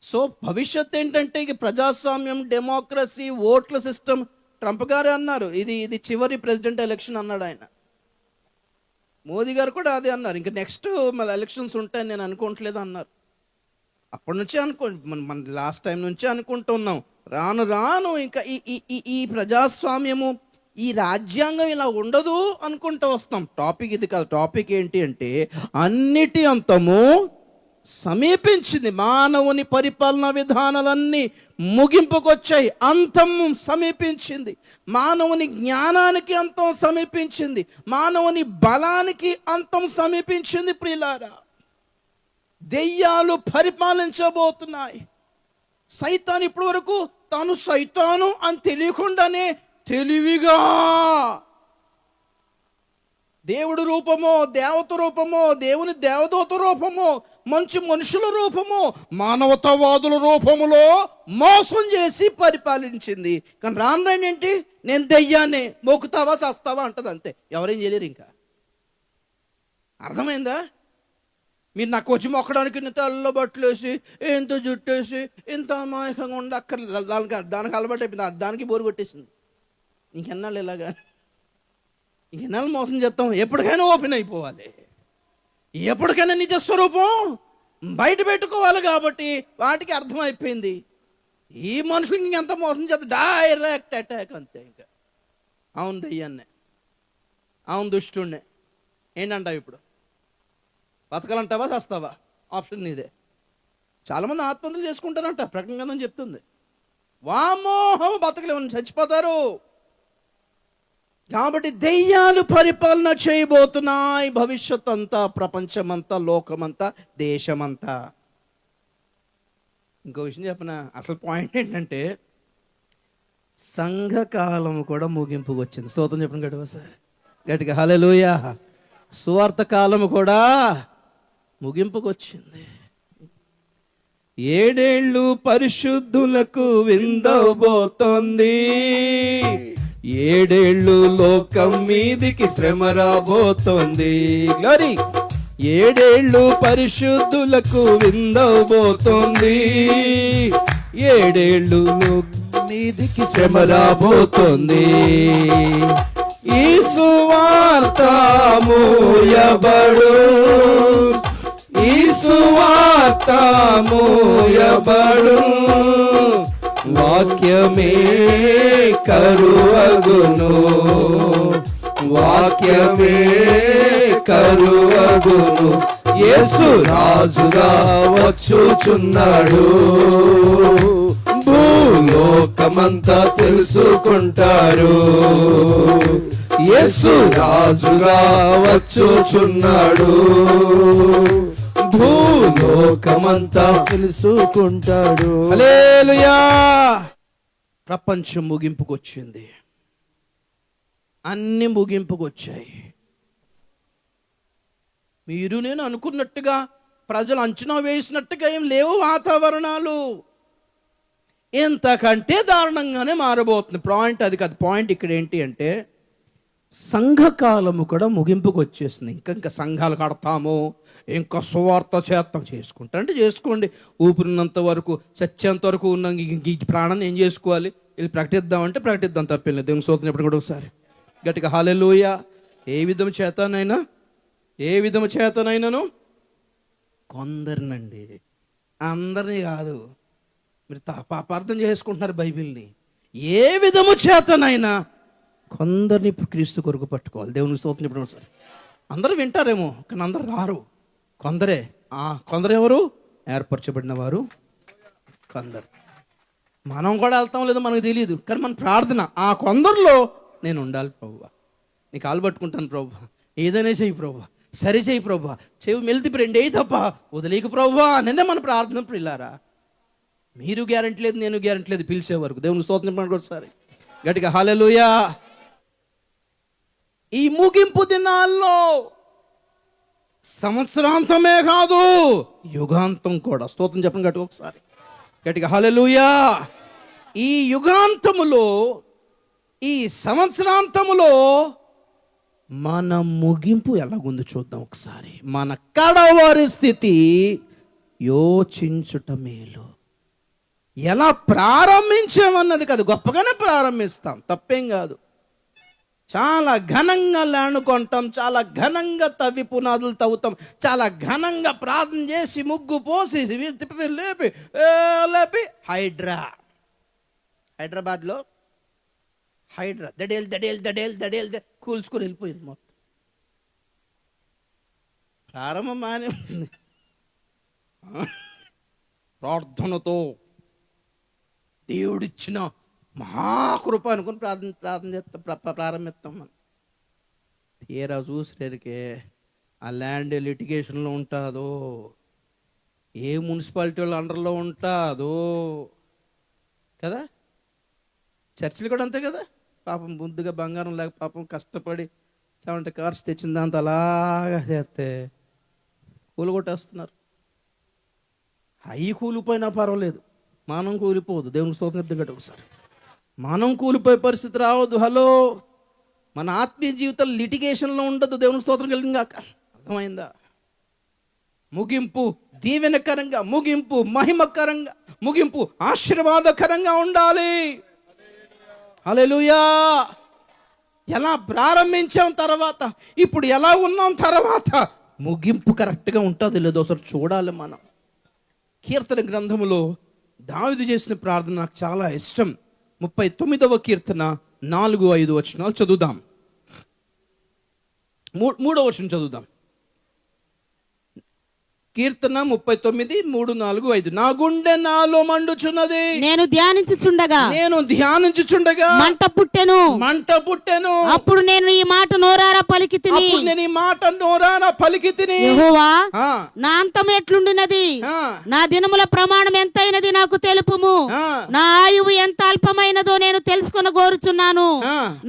సో భవిష్యత్తు ఏంటంటే ఇక ప్రజాస్వామ్యం, డెమోక్రసీ, ఓట్ల సిస్టమ్. ట్రంప్ గారే అన్నారు ఇది చివరి ప్రెసిడెంట్ ఎలక్షన్ అన్నాడు ఆయన. మోదీ గారు కూడా అదే అన్నారు. ఇంకా నెక్స్ట్ మళ్ళీ ఎలక్షన్స్ ఉంటాయని నేను అనుకోవట్లేదు అన్నారు. అప్పటి నుంచే మన లాస్ట్ టైం నుంచే అనుకుంటున్నాం. రాను ఇంకా ఈ ప్రజాస్వామ్యము, ఈ రాజ్యాంగం ఇలా ఉండదు అనుకుంటూ వస్తాం. టాపిక్ ఇది కాదు. టాపిక్ ఏంటి అంటే అన్నిటి అంతము సమీపించింది. మానవుని పరిపాలన విధానాలన్నీ ముగింపుకొచ్చాయి. అంతం సమీపించింది. మానవుని జ్ఞానానికి అంతం సమీపించింది. మానవుని బలానికి అంతం సమీపించింది. ప్రియులారా, దెయ్యాలు పరిపాలించబోతున్నాయి. సైతాన్ ఇప్పటి వరకు తాను సైతాను అని తెలియకుండానే తెలివిగా దేవుడి రూపమో, దేవత రూపమో, దేవుని దేవదూత రూపమో, మంచి మనుషుల రూపమో, మానవతావాదుల రూపములో మోసం చేసి పరిపాలించింది. కానీ రాను ఏంటి? నేను దెయ్యాన్ని, మొక్కుతావా చస్తావా అంటది. అంతే, ఎవరేం చేయలేరు. ఇంకా అర్థమైందా? మీరు నాకు వచ్చి మొక్కడానికి ఇంత తెల్ల బట్టలు వేసి, ఎంత జుట్టేసి, ఇంత అమాయకంగా ఉండి అక్కర్లేదు. దానికి అలవాటు అయిపోయింది. దానికి బోరు కొట్టేసింది. ఇంకెన్నాళ్ళు ఇలాగా, ఇంకెన్నాళ్ళు మోసం చేస్తాం? ఎప్పటికైనా ఓపెన్ అయిపోవాలి. ఎప్పటికైనా నిజ స్వరూపం బయట పెట్టుకోవాలి కాబట్టి వాటికి అర్థమైపోయింది ఈ మనుషులకి ఇంకెంత మోసం చేద్దాం, డైరెక్ట్ అటాక్ అంతే. ఇంకా అవును దయ్యాన్నే, అవును దుష్టుణ్ణే. ఏంటంటావు ఇప్పుడు? బతకాలంటావా చస్తావా? ఆప్షన్ నీదే. చాలామంది ఆత్మహత్యలు చేసుకుంటారంట, ప్రకటన గ్రంథం చెప్తుంది. వామోహం బతకలేమని చచ్చిపోతారు. కాబట్టి దెయ్యాలు పరిపాలన చేయబోతున్నాయి భవిష్యత్ అంతా, ప్రపంచమంతా, లోకమంతా, దేశమంతా. ఇంకో విషయం చెప్పనా, అసలు పాయింట్ ఏంటంటే సంఘకాలం కూడా ముగింపుకు వచ్చింది. స్తోత్రం చెప్పండి గట్టిగా సార్, గట్టిగా హల్లెలూయా. సువార్త కాలం కూడా ముగింపుకు వచ్చింది. 7 ఏళ్ళు పరిశుద్ధులకు విందవబోతోంది, 7 ఏళ్ళు లోకం మీదికి శ్రమ రాబోతోంది. గ్లోరీ. 7 ఏళ్ళు పరిశుద్ధులకు విందవబోతోంది, 7 ఏళ్ళు లోకం మీదికి శ్రమ రాబోతోంది. ఈ సువార్త మోయబడు, ఈ సువార్త మోయబడు, వాక్యమే కరువగును, వాక్యమే కరువగును. యేసు రాజుగా వచ్చుచున్నాడు, భూలోకమంతా తెలుసుకుంటారు. యేసు రాజుగా వచ్చుచున్నాడు, భూలోకమంతా తెలుసుకుంటాడు. హల్లెలూయా. ప్రపంచం ముగింపుకు వచ్చింది, అన్ని ముగింపుకు వచ్చాయి. మీరు నేను అనుకున్నట్టుగా, ప్రజలు అంచనా వేసినట్టుగా ఏం లేవు వాతావరణాలు. ఎంతకంటే దారుణంగానే మారబోతుంది. పాయింట్ అది కాదు. పాయింట్ ఇక్కడ ఏంటి అంటే సంఘకాలము కూడా ముగింపుకు వచ్చేసింది. ఇంకా సంఘాలు కడతాము, ఇంకా సువార్త చేస్తాం. చేసుకుంటా అంటే చేసుకోండి, ఊపిరినంత వరకు, చచ్చేంత వరకు ఉన్న ఈ ప్రాణాన్ని ఏం చేసుకోవాలి, వీళ్ళు ప్రకటిద్దామంటే ప్రకటిద్దాం, తప్పేం. దేవుని స్తోత్రం ఎప్పుడు కూడా ఒకసారి గట్టిగా హల్లెలూయా. ఏ విధము చేతనైనా, ఏ విధము చేతనైనాను కొందరినండి, అందరినీ కాదు. మీరు అపార్థం చేసుకుంటున్నారు బైబిల్ని. ఏ విధము చేతనైనా కొందరిని క్రీస్తు కొరకు పట్టుకోవాలి. దేవుని స్తోత్రం ఇప్పుడు ఒకసారి. అందరూ వింటారేమో కానీ అందరు రారు, కొందరే. కొందరు ఎవరు? ఏర్పరచబడిన వారు కొందరు. మనం కూడా వెళ్తాం లేదో మనకు తెలియదు, కానీ మన ప్రార్థన ఆ కొందరిలో నేను ఉండాలి ప్రభువా, నీ కాలు పట్టుకుంటాను ప్రభువా, ఏదైనా చెయ్యి ప్రభువా, సరి చెయ్యి ప్రభువా, చెవి మెలితి రెండే తప్ప వదిలేక ప్రభువా అనేదే మన ప్రార్థన. పిల్లారా, మీరు గ్యారెంటీ లేదు, నేను గ్యారెంటీ లేదు, పిలిచే వరకు. దేవుని స్తోత్రం ఒకసారి గట్టిగా హల్లెలూయా. ఈ ముగింపు దినాల్లో సంవత్సరాంతమే కాదు, యుగాంతం కూడా. స్తోత్రం చెప్పండి గట్టిగా ఒకసారి గట్టిగా హల్లెలూయా. ఈ యుగాంతములో, ఈ సంవత్సరాంతములో మన ముగింపు ఎలాగుంది చూద్దాం ఒకసారి. మన కడవారి స్థితి యోచించుట మేలు. ఎలా ప్రారంభించామన్నది కాదు, గొప్పగానే ప్రారంభిస్తాం, తప్పేం కాదు. చాలా ఘనంగా లానుకుంటాం, చాలా ఘనంగా తవ్వి పునాదులు తవ్వుతాం, చాలా ఘనంగా ప్రార్థన చేసి ముగ్గు పోసి లేపి లేపి హైదరాబాద్లో దడేలు దడేలు దడేలు దడేలు కూల్చుకొని వెళ్ళిపోయింది మొత్తం. ప్రారంభం మానే ఉంది. ప్రార్థనతో దేవుడిచ్చిన మహాకృప అనుకుని ప్రారంభిస్తాం మనం. తీరా చూసేసరికి ఆ ల్యాండ్ లిటిగేషన్లో ఉంటుందో, ఏ మున్సిపాలిటీ వాళ్ళ అండర్లో ఉంటుందో కదా. చర్చిలు కూడా అంతే కదా. పాపం బుద్ధిగా బంగారం లేక పాపం కష్టపడి 70 కార్స్ తెచ్చిన దాంతో అలాగా చేస్తే కూలగొట్టేస్తున్నారు. అవి కూలిపోయినా పర్వాలేదు, మనం కూలిపోవద్దు. దేవుని స్తోత్రం గట్టి ఒకసారి. మనం కూలిపోయే పరిస్థితి రావద్దు. హలో, మన ఆత్మీయ జీవితాలు లిటిగేషన్లో ఉండదు. దేవుని స్తోత్రం కలిగిందాక. అర్థమైందా? ముగింపు దీవెనకరంగా, ముగింపు మహిమకరంగా, ముగింపు ఆశీర్వాదకరంగా ఉండాలి. హల్లెలూయా. ఎలా ప్రారంభించాం తర్వాత, ఇప్పుడు ఎలా ఉన్నాం తర్వాత, ముగింపు కరెక్ట్గా ఉంటుందో లేదో ఒకసారి చూడాలి మనం. కీర్తన గ్రంథములో దావీదు చేసిన ప్రార్థన నాకు చాలా ఇష్టం. 39వ కీర్తన 4-5 వచనాలు చదువుదాం. 3వ వచనం చదువుదాం. కీర్తన 39:3-4-5. నా గుండె నాలో మండుచున్నది, నేను ధ్యానించుచుండగా మంట పుట్టెను. అప్పుడు నేను ఈ మాట నోరారా పలికి తిని, యెహోవా, నా అంతం ఎట్లుండినది, నా దినముల ప్రమాణం ఎంతైనది నాకు తెలుపుము. నా ఆయువు ఎంత అల్పమైనదో నేను తెలుసుకొని కోరుచున్నాను.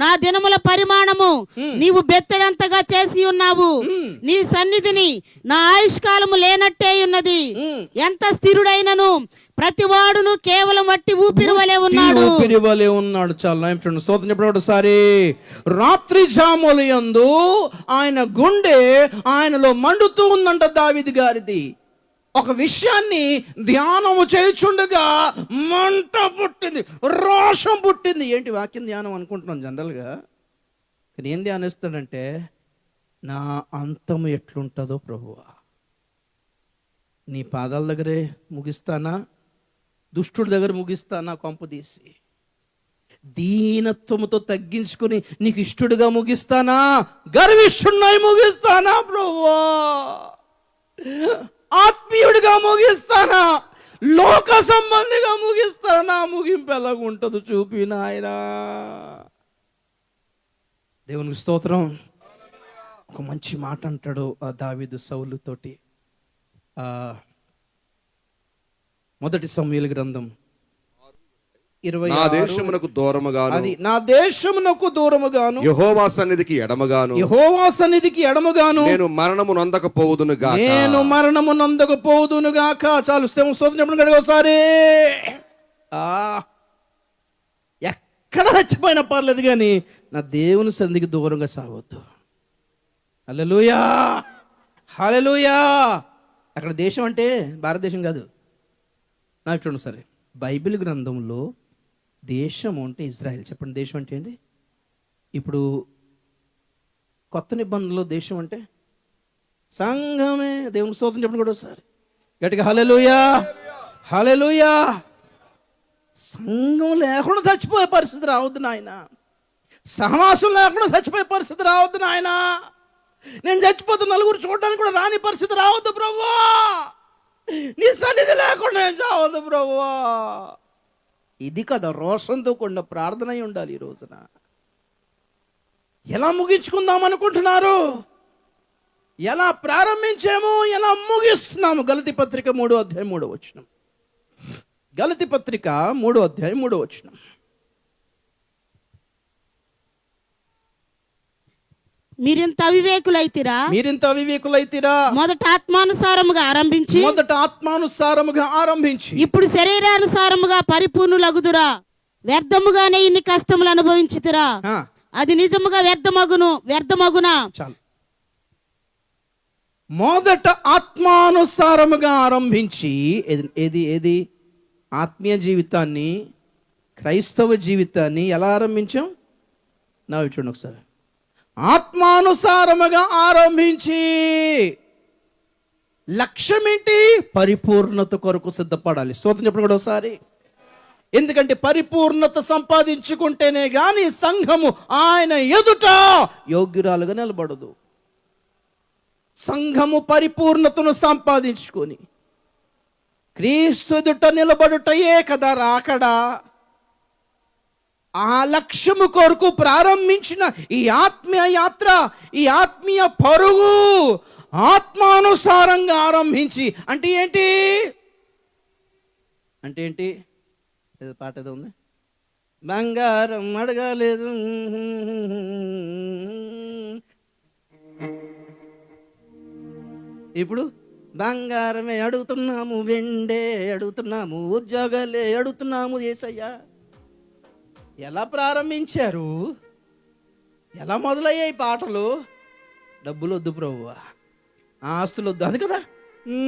నా దినముల పరిమాణము నీవు బెత్తడంతగా చేసి ఉన్నావు. నీ సన్నిధిని నా ఆయుష్కాలము లేనట్టే ఉన్నది. ఎంత స్థిరుడైనను ప్రతివాడును కేవలం వట్టి ఊపిరి వలె ఉన్నాడు. చాలా స్తోత్రం చెప్పండి ఒకసారి. రాత్రి జాముల యందు ఆయన గుండె ఆయనలో మండుతూ ఉందంట దావీదు గారిది. ఒక విషయాన్ని ధ్యానము చేయుచుండగా మంట పుట్టింది, రోషం పుట్టింది. ఏంటి వాక్యం ధ్యానం అనుకుంటున్నాం జనరల్గా, కానీ ఏం ధ్యానిస్తాడంటే నా అంతము ఎట్లుంటుందో ప్రభువా, నీ పాదాల దగ్గరే ముగిస్తానా, దుష్టుడి దగ్గర ముగిస్తానా, కొంపదీసి దీనత్వముతో తగ్గించుకుని నీకు ఇష్టడుగా ముగిస్తానా, గర్విష్ఠుడినై ముగిస్తానా ప్రభువా, ఆత్మీయుడిగా ముగిస్తానా, లోక సంబంధిగా ముగిస్తానా, ముగింపు ఎలాగుంటుందో చూపి నాయనా. దేవునికి స్తోత్రం. ఒక మంచి మాట అంటాడు ఆ దావీదు సౌలుతోటి. మొదటి సమూయేలు గ్రంథం 26. నా దేశమునకు దూరముగాను యెహోవా సన్నిధికి ఎడమగాను నేను మరణము నొందకపోదును గాక. చాలు స్తోత్రం చెప్పండి ఒకసారి. ఎక్కడ చచ్చిపోయినా పర్లేదు కానీ నా దేవుని సన్నిధికి దూరంగా సాగవద్దు. హల్లెలూయా, హల్లెలూయా. అక్కడ దేశం అంటే భారతదేశం కాదు. నాకు చూడండి సరే, బైబిల్ గ్రంథంలో దేశం అంటే ఇజ్రాయెల్. చెప్పండి, దేశం అంటే ఏంటి? ఇప్పుడు కొత్త నిబంధనలో దేశం అంటే సంఘమే. దేవుని స్తోత్రం చెప్పండి కూడా ఒకసారి గట్టిగా. హల్లెలూయా, హల్లెలూయా. సంఘం లేకుండా చచ్చిపోయే పరిస్థితి రావద్దు నాయన. సహవాసం లేకుండా చచ్చిపోయే పరిస్థితి రావద్దు నాయన. నేను చచ్చిపోతే నలుగురు చూడడానికి కూడా రాని పరిస్థితి రావద్దు ప్రభువా. నీ సన్నిధి లేకుండా నేను చావద్దు ప్రభువా. ఇది కదా రోషంతో కూడిన ప్రార్థన అయి ఉండాలి. ఈ రోజున ఎలా ముగించుకుందాం అనుకుంటున్నారు? ఎలా ప్రారంభించాము, ఎలా ముగిస్తున్నాము? గలతీ పత్రిక 3:3. గలతీ పత్రిక 3:3. మీరింత అవివేకులైతిరా మొదట ఆత్మానుసారముగా ఆరంభించి ఇప్పుడు శరీరానుసారముగా పరిపూర్ణులగుదురా. వ్యర్థముగానే ఇన్ని కష్టములు అనుభవించితిరా, అది నిజముగా వ్యర్థమగునా. చాలు. మొదట ఆత్మానుసారముగా ఆరంభించి ఏది ఆత్మీయ జీవితాన్ని, క్రైస్తవ జీవితాన్ని ఎలా ఆరంభించాం? నా చూడండి ఒకసారి. ఆత్మానుసారముగా ఆరంభించి లక్ష్యం ఏంటి? పరిపూర్ణత కొరకు సిద్ధపడాలి. స్తోత్రం చెప్పండి కూడా ఒకసారి. ఎందుకంటే పరిపూర్ణత సంపాదించుకుంటేనే గాని సంఘము ఆయన ఎదుట యోగ్యురాలుగా నిలబడదు. సంఘము పరిపూర్ణతను సంపాదించుకొని క్రీస్తు ఎదుట నిలబడుటయే కదా రాకడా. ఆ లక్ష్యము కొరకు ప్రారంభించిన ఈ ఆత్మీయ యాత్ర, ఈ ఆత్మీయ పరుగు ఆత్మానుసారంగా ఆరంభించి అంటే ఏంటి? ఏదో పాట ఏదో ఉంది. బంగారం అడగలేదు, ఇప్పుడు బంగారమే అడుగుతున్నాము, వెండే అడుగుతున్నాము, ఉద్యోగాలే అడుగుతున్నాము. యేసయ్యా, ఎలా ప్రారంభించారు? ఎలా మొదలయ్యాయి పాటలు? డబ్బులు వద్దు ప్రభువా, ఆస్తులు వద్దు, అది కదా.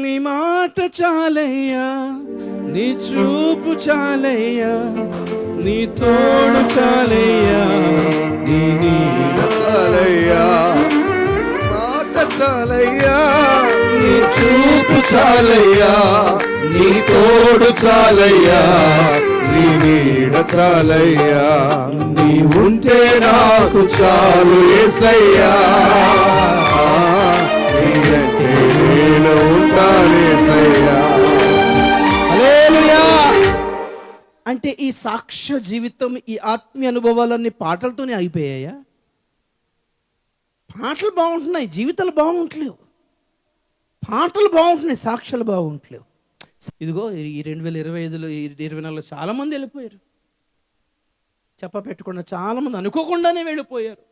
నీ మాట చాలయ్యా, నీ చూపు చాలయ్యా, నీ తోడు చాలయ్యా, నీ నీడ చాలయ్యా, మాట చాలయ్యా, నీ చూపు చాలయ్యా, నీ తోడు చాలయ్యా, నీ నీడ చాలయ్యా, నీ ఉంటే నాకు చాలు యేసయ్యా, నీ వెంటే నేను ఉంటాను యేసయ్యా. హల్లెలూయా. అంటే ఈ సాక్ష్య జీవితం, ఈ ఆత్మీయ అనుభవాలన్నీ పాటలతోనే అయిపోయాయా? పాటలు బాగుంటున్నాయి, జీవితాలు బాగుంటలేవు. పాటలు బాగుంటున్నాయి, సాక్ష్యాలు బాగుంటలేవు. ఇదిగో ఈ 2025లో, ఈ 2024లో చాలామంది వెళ్ళిపోయారు. పెట్టకుండా చాలామంది అనుకోకుండానే వెళ్ళిపోయారు.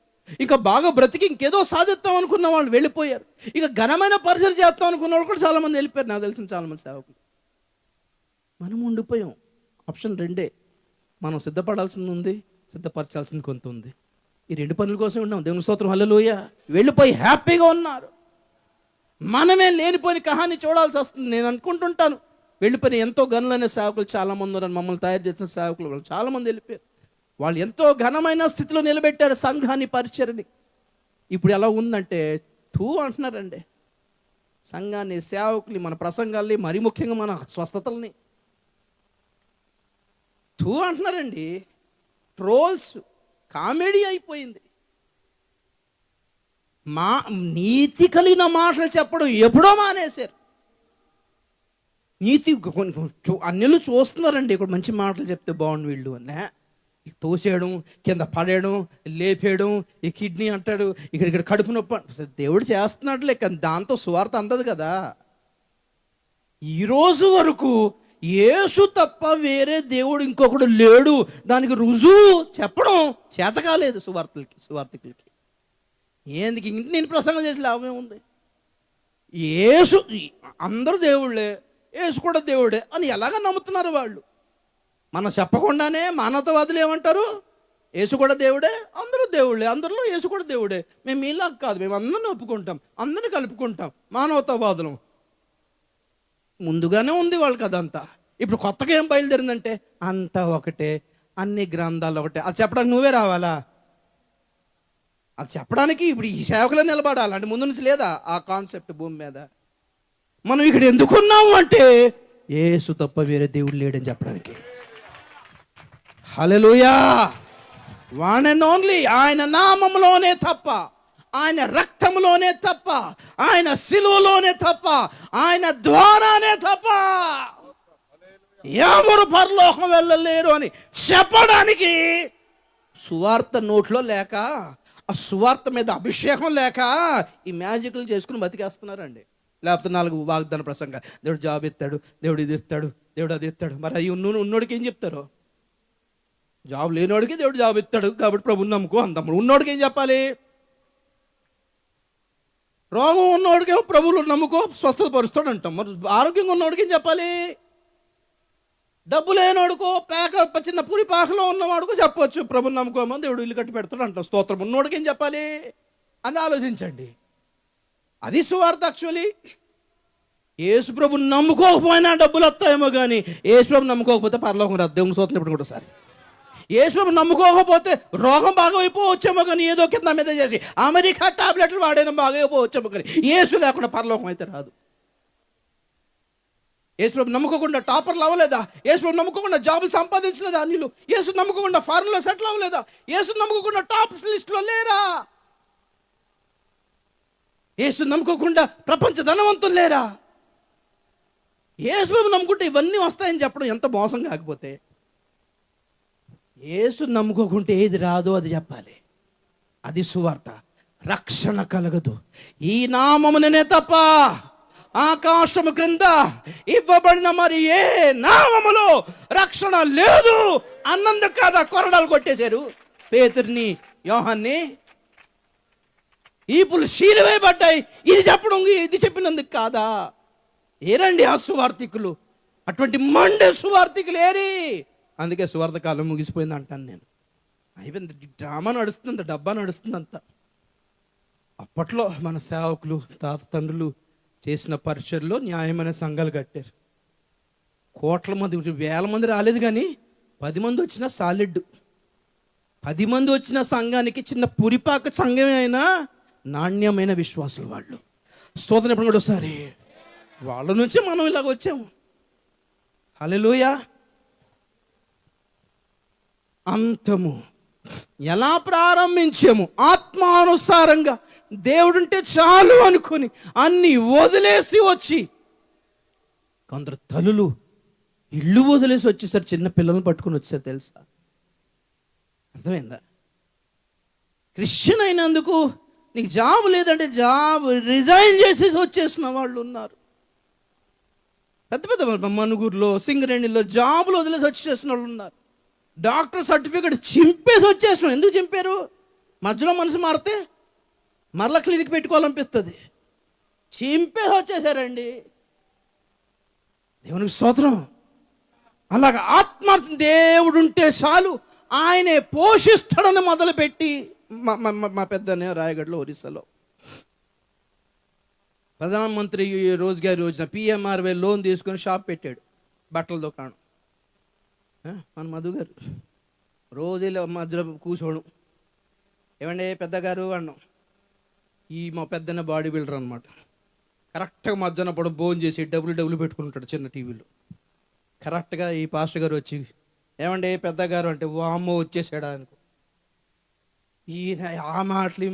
ఇంకా బాగా బ్రతికి ఇంకేదో సాధిద్దాం అనుకున్న వాళ్ళు వెళ్ళిపోయారు. ఇక ఘనమైన పరిచయం చేద్దాం అనుకున్న వాళ్ళు కూడా చాలామంది వెళ్ళిపోయారు. నాకు తెలిసిన చాలామంది సేవకులు. మనం ఉండిపోయాం. ఆప్షన్ రెండే, మనం సిద్ధపడాల్సింది ఉంది, సిద్ధపరచాల్సింది కొంత ఉంది. ఈ రెండు పనుల కోసం ఉన్నాం. దేవుని స్తోత్రం, హల్లెలూయా. వెళ్ళిపోయి హ్యాపీగా ఉన్నారు. మనమే లేనిపోయిన కహాని చూడాల్సి వస్తుంది. నేను అనుకుంటుంటాను, వెళ్ళిపోయిన ఎంతో ఘనులైన సేవకులు చాలామంది ఉన్నారు. మమ్మల్ని తయారు చేసిన సేవకులు వాళ్ళు చాలామంది వెళ్ళిపోయారు. వాళ్ళు ఎంతో ఘనమైన స్థితిలో నిలబెట్టారు సంఘాన్ని, పరిచర్ని. ఇప్పుడు ఎలా ఉందంటే అంటున్నారండి. సంఘాన్ని, సేవకుల్ని, మన ప్రసంగాల్ని, మరి ముఖ్యంగా మన స్వస్థతల్ని అంటున్నారండి. ట్రోల్స్, కామెడీ అయిపోయింది. నీతి కలిగిన మాటలు చెప్పడం ఎప్పుడో మానేశారు. నీతి అన్యులు చూస్తున్నారండి, ఇక్కడ మంచి మాటలు చెప్తే బాగుండు వీళ్ళు అన్న. తోసేయడం, కింద పడేయడం, లేపేయడం, ఈ కిడ్నీ అంటాడు, ఇక్కడ కడుపు నొప్పి. దేవుడు చేస్తున్నాడులే, కానీ దాంతో సువార్త అందదు కదా. ఈరోజు వరకు యేసు తప్ప వేరే దేవుడు ఇంకొకడు లేడు, దానికి రుజువు చెప్పడం చేత కాలేదు సువార్థకులకి. ఏందుకు నేను ప్రసంగం చేసి లాభమే ఉంది? యేసు, అందరూ దేవుళ్ళే, యేసు కూడా దేవుడే అని ఎలాగ నమ్ముతున్నారు వాళ్ళు. మనం చెప్పకుండానే మానవతావాదులు ఏమంటారు? యేసు కూడా దేవుడే, అందరూ దేవుళ్ళే, అందరిలో యేసు కూడా దేవుడే. మేము మీలా కాదు, మేము అందరిని ఒప్పుకుంటాం, అందరిని కలుపుకుంటాం. మానవతావాదులం ముందుగానే ఉంది వాళ్ళకి అదంతా. ఇప్పుడు కొత్తగా ఏం బయలుదేరిందంటే అంతా ఒకటే, అన్ని గ్రంథాలు ఒకటే. అది చెప్పడానికి నువ్వే రావాలా? అది చెప్పడానికి ఇప్పుడు ఈ సేవకులే నిలబడాలి అంటే ముందు నుంచి లేదా ఆ కాన్సెప్ట్ భూమి మీద? మనం ఇక్కడ ఎందుకున్నాము అంటే యేసు తప్ప వేరే దేవుడు లేడని చెప్పడానికి. హల్లెలూయా. వన్ అండ్ ఓన్లీ ఆయన నామములోనే తప్ప, ఆయన రక్తములోనే తప్ప, ఆయన శిలువలోనే తప్ప, ఆయన ద్వారానే తప్ప ఎవరు పరలోకం వెళ్ళలేరు అని చెప్పడానికి సువార్త నోట్లో లేక, ఆ సువార్త మీద అభిషేకం లేక ఈ మ్యాజిక్లు చేసుకుని బతికేస్తున్నారండి. లేకపోతే 4 వాగ్దాన ప్రసంగ, దేవుడు జాబ్ ఇస్తాడు, దేవుడు ఇది ఇస్తాడు, దేవుడు అది ఇస్తాడు. మరి అవి ఉన్నోడికి ఏం చెప్తారు? జాబ్ లేనివాడికి దేవుడు జాబ్ ఇస్తాడు కాబట్టి ప్రభుని నమ్ముకో అందాం. ఉన్నోడికి ఏం చెప్పాలి? రోగం ఉన్నోడికి ప్రభువులు నమ్ముకో స్వస్థత పరుస్తాడు అంటాం. మరి ఆరోగ్యంగా ఉన్నోడికి ఏం చెప్పాలి? డబ్బు లేనోడుకో చిన్న పూరి పాకలో ఉన్నవాడుకో చెప్పవచ్చు ప్రభుని నమ్ముకోమని, దేవుడు ఇల్లు కట్టి పెడతాడు అంటాం. స్తోత్రం. ఉన్నోడికి ఏం చెప్పాలి అని ఆలోచించండి. అది సువార్త. యాక్చువల్లీ యేసు ప్రభుని నమ్ముకోకపోయినా డబ్బులు వస్తాయేమో, కానీ యేసు ప్రభు నమ్ముకోకపోతే పరలోకం రాదు. దేవుని స్తోత్రం. ఇప్పుడు కూడా సార్ యేసు ప్రభు నమ్ముకోకపోతే రోగం బాగా అయిపోవచ్చేమో, కానీ ఏదో కింద మీద చేసి అమెరికా టాబ్లెట్లు వాడేనా బాగా అయిపోవచ్చేమో, కానీ యేసు లేకుండా పరలోకం అయితే రాదు. యేసు ప్రభు నమ్ముకోకుండా టాపర్లు అవ్వలేదా? యేసు ప్రభు నమ్ముకోకుండా జాబులు సంపాదించలేదా అన్యులు? యేసు నమ్ముకోకుండా ఫారెన్లో సెటిల్ అవ్వలేదా? యేసు నమ్ముకోకుండా టాప్ లిస్టులో లేరా? యేసు నమ్ముకోకుండా ప్రపంచ ధనవంతులు లేరా? యేసు ప్రభు నమ్ముకుంటే ఇవన్నీ వస్తాయని చెప్పడం ఎంత మోసం కాకపోతే. యేసు నమ్ముకోకుంటే ఏది రాదో అది చెప్పాలి. అది సువార్త. రక్షణ కలగదు ఈ నామముననే తప్ప ఆకాశము క్రింద ఇవ్వబడిన మరి ఏ నామములో రక్షణ లేదు అన్నందుకు కాదా కొరడాలు కొట్టేశారు పేతుర్ని, యోహాన్ని. ఈపులు శీలవేయబడ్డాయి. ఇది చెప్పడం, ఇది చెప్పినందుకు కాదా? ఏరండి ఆ సువార్థికులు? అటువంటి మండే సువార్థికులు ఏరి? అందుకే సువార్త కాలం ముగిసిపోయింది అంటాను నేను. అయిపోయింది, డ్రామా నడుస్తుంది, డబ్బా నడుస్తుందంతా. అప్పట్లో మన సేవకులు, తాత తండ్రులు చేసిన పరిచర్లో న్యాయమైన సంఘాలు కట్టారు. కోట్ల మంది, వేల మంది రాలేదు, కానీ 10 మంది వచ్చిన సాలిడ్. 10 మంది వచ్చిన సంఘానికి చిన్న పురిపాక సంఘమే అయినా నాణ్యమైన విశ్వాసులు వాళ్ళు. స్తోత్రం. ఎప్పుడు కూడా ఒకసారి వాళ్ళ నుంచి మనం ఇలాగ వచ్చాము. హల్లెలూయా. అంతము ఎలా ప్రారంభించాము? ఆత్మానుసారంగా దేవుడుంటే చాలు అనుకొని అన్ని వదిలేసి వచ్చి, కొందరు తల్లులు ఇల్లు వదిలేసి వచ్చేసారు, చిన్న పిల్లల్ని పట్టుకొని వచ్చేసారు తెలుసా? అర్థమైందా? క్రిస్టియన్ అయినందుకు నీకు జాబ్ లేదంటే జాబ్ రిజైన్ చేసేసి వచ్చేసిన వాళ్ళు ఉన్నారు. పెద్ద పెద్ద మనుగురులో, సింగరేణిలో జాబులు వదిలేసి వచ్చేసిన వాళ్ళు ఉన్నారు. డాక్టర్ సర్టిఫికెట్ చింపేసి వచ్చేసిన. ఎందుకు చింపారు? మధ్యలో మనసు మారితే మరలా క్లినిక్ పెట్టుకోవాలనిపిస్తుంది. చింపేసి వచ్చేసారండి. దేవునికి స్తోత్రం. అలాగ ఆత్మ దేవుడు ఉంటే చాలు, ఆయనే పోషిస్తాడని మొదలుపెట్టి మా పెద్దనే రాయగఢలో, ఒరిస్సాలో ప్రధానమంత్రి రోజ్గార్ యోజన PMRY లోన్ తీసుకొని షాప్ పెట్టాడు, బట్టల దుకాణం. మన మధు గారు రోజు మధ్యలో కూర్చోవడం, ఏమండి పెద్దగారు అన్నాం. మా పెద్దన్న బాడీ బిల్డర్ అనమాట. కరెక్ట్గా మధ్యాహ్నం పొడ భోజనం చేసి డబ్బులు పెట్టుకుంటాడు చిన్న టీవీలో. కరెక్ట్గా ఈ పాస్టర్ గారు వచ్చి, ఏమండి పెద్దగారు అంటే, వామ్మో వచ్చేసాడా అనుకో. ఈయన ఆ మాటలు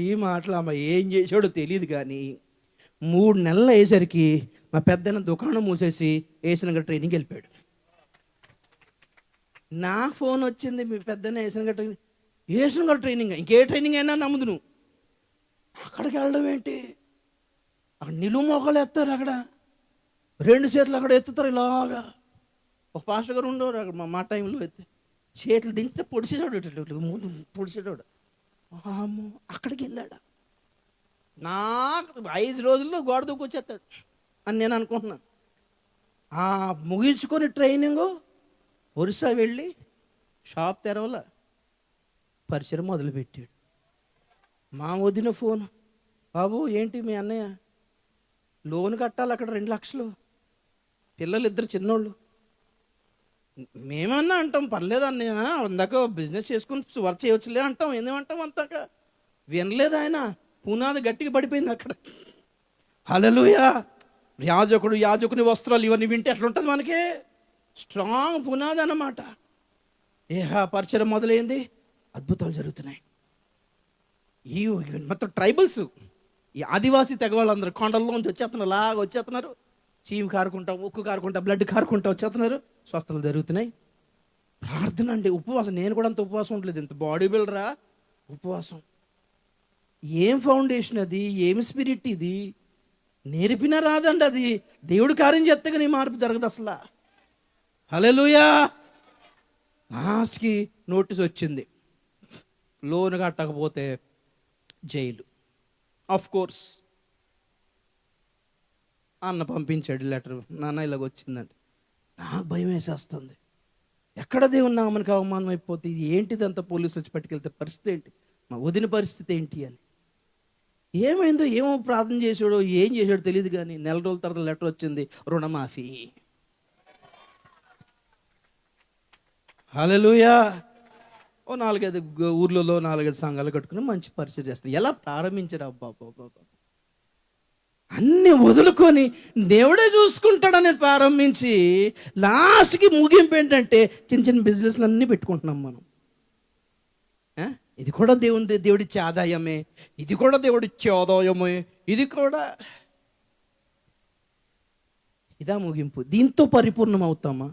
ఈ మాటలు అమ్మ ఏం చేసాడో తెలియదు. కానీ 3 నెలలు అయ్యేసరికి మా పెద్దన్న దుకాణం మూసేసి ఏసనగర్ ట్రైనింగ్కి వెళ్ళిపోయాడు. నాకు ఫోన్ వచ్చింది, మీ పెద్దన్న ఏసనగర్ ట్రైనింగ్, ఇంకే ట్రైనింగ్ అయినా నమ్ముదు నువ్వు. అక్కడికి వెళ్ళడం ఏంటి? అక్కడ నిలువు మోకాలు ఎత్తారు, అక్కడ 2 చేతులు అక్కడ ఎత్తుతారు ఇలాగా. ఒక పాస్టర్ గారు ఉండేవారు అక్కడ మా టైంలో. ఎత్తే చేతులు దించితే పొడిచేటోడు. అమ్మో, అక్కడికి వెళ్ళాడా? నాకు 5 రోజుల్లో గోడ దూకొచ్చేస్తాడు అని నేను అనుకుంటున్నాను. ముగించుకొని ట్రైనింగ్ ఒరిస్సా వెళ్ళి షాప్ తెరవల పరిచయం మొదలుపెట్టాడు. మా వదిన ఫోన్, బాబు ఏంటి మీ అన్నయ్య లోన్ కట్టాలి అక్కడ 2 లక్షలు, పిల్లలు 2 చిన్నోళ్ళు. మేమన్నా అంటాం పర్లేదు అన్నయ్య, అందాక బిజినెస్ చేసుకుని వర్క్ చేయవచ్చులే అంటాం. ఎందుకంటాం అంతాక వినలేదు ఆయన. పునాది గట్టిగా పడిపోయింది అక్కడ. హల్లెలూయా. యాజకుని వస్త్రాలు ఇవన్నీ వింటే ఎట్లుంటుంది మనకి? స్ట్రాంగ్ పునాది అన్నమాట. పరిచయం మొదలైంది, అద్భుతాలు జరుగుతున్నాయి. ఈ మొత్తం ట్రైబల్స్, ఈ ఆదివాసీ తెగ వాళ్ళందరూ కొండల్లోంచి వచ్చేస్తున్నారు, లాగా వచ్చేస్తున్నారు. చీము కారుకుంటాం, ఉక్కు కారుకుంటాం, బ్లడ్ కారుకుంటా వచ్చేస్తున్నారు. స్వస్థతలు జరుగుతున్నాయి. ప్రార్థన అండి, ఉపవాసం. నేను కూడా అంత ఉపవాసం ఉండలేదు, ఇంత బాడీ బిల్డరా ఉపవాసం. ఏం ఫౌండేషన్ అది? ఏం స్పిరిట్ ఇది? నేర్పినా రాదండి అది. దేవుడు కార్యం చేస్తే కానీ మార్పు జరగదు అసలు. హల్లెలూయా. లాస్ట్కి నోటీస్ వచ్చింది, లోన్ కట్టకపోతే జైలు. ఆఫ్ కోర్స్ అన్న పంపించాడు లెటర్, నాన్న ఇలాగ వచ్చిందండి. నాకు భయం వేసేస్తుంది. ఎక్కడ దేవుని నామనికి అవమానం అయిపోతే ఏంటిది? అంత పోలీసులు వచ్చి పట్టుకెళ్తే పరిస్థితి ఏంటి? మా వదిన పరిస్థితి ఏంటి అని. ఏమైందో ఏమో ప్రార్థన చేసాడో ఏం చేశాడో తెలియదు. కానీ 4 రోజుల తర్వాత లెటర్ వచ్చింది, రుణమాఫీ. హల్లెలూయా. 4-5 ఊర్లలో 4-5 సంఘాలు కట్టుకుని మంచి పరిచయం చేస్తారు. ఎలా ప్రారంభించారు? అబ్బా అన్నీ వదులుకొని దేవుడే చూసుకుంటాడని ప్రారంభించి లాస్ట్కి ముగింపు ఏంటంటే చిన్న చిన్న బిజినెస్లు అన్నీ పెట్టుకుంటున్నాం మనం. ఇది కూడా దేవుడిచ్చే ఆదాయమే, ఇది కూడా దేవుడిచ్చే ఆదాయమే, ఇది కూడా. ఇదా ముగింపు? దీంతో పరిపూర్ణం అవుతామా?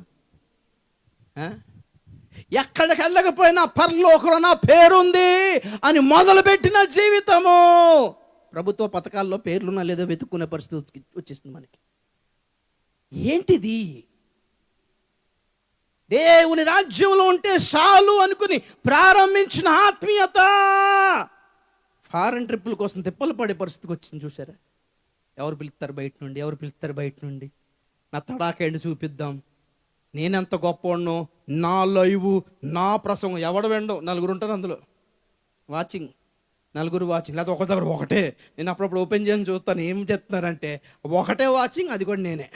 ఎక్కడికి వెళ్ళకపోయినా పరలోకంలో నా పేరుంది అని మొదలుపెట్టిన జీవితము. ప్రభుత్వ పథకాల్లో పేర్లున్నా లేదో వెతుక్కునే పరిస్థితి వచ్చేస్తుంది మనకి. ఏంటిది? దేవుని రాజ్యంలో ఉంటే చాలు అనుకుని ప్రారంభించిన ఆత్మీయత ఫారెన్ ట్రిప్పుల కోసం తిప్పలు పడే పరిస్థితికి వచ్చింది. చూసారా? ఎవరు పిలుస్తారు బయట నుండి? నా తడాకేండి చూపిద్దాం, నేనెంత గొప్పవాడినో, నా లైవ్, నా ప్రసంగం. ఎవడ వెండో 4 ఉంటారు అందులో వాచింగ్, 4 వాచింగ్, లేదా ఒక దగ్గర ఒకటే. నేను అప్పుడప్పుడు ఓపెన్ చేయని చూస్తాను, ఏం చెప్తున్నారంటే ఒకటే వాచింగ్, అది కూడా నేనే.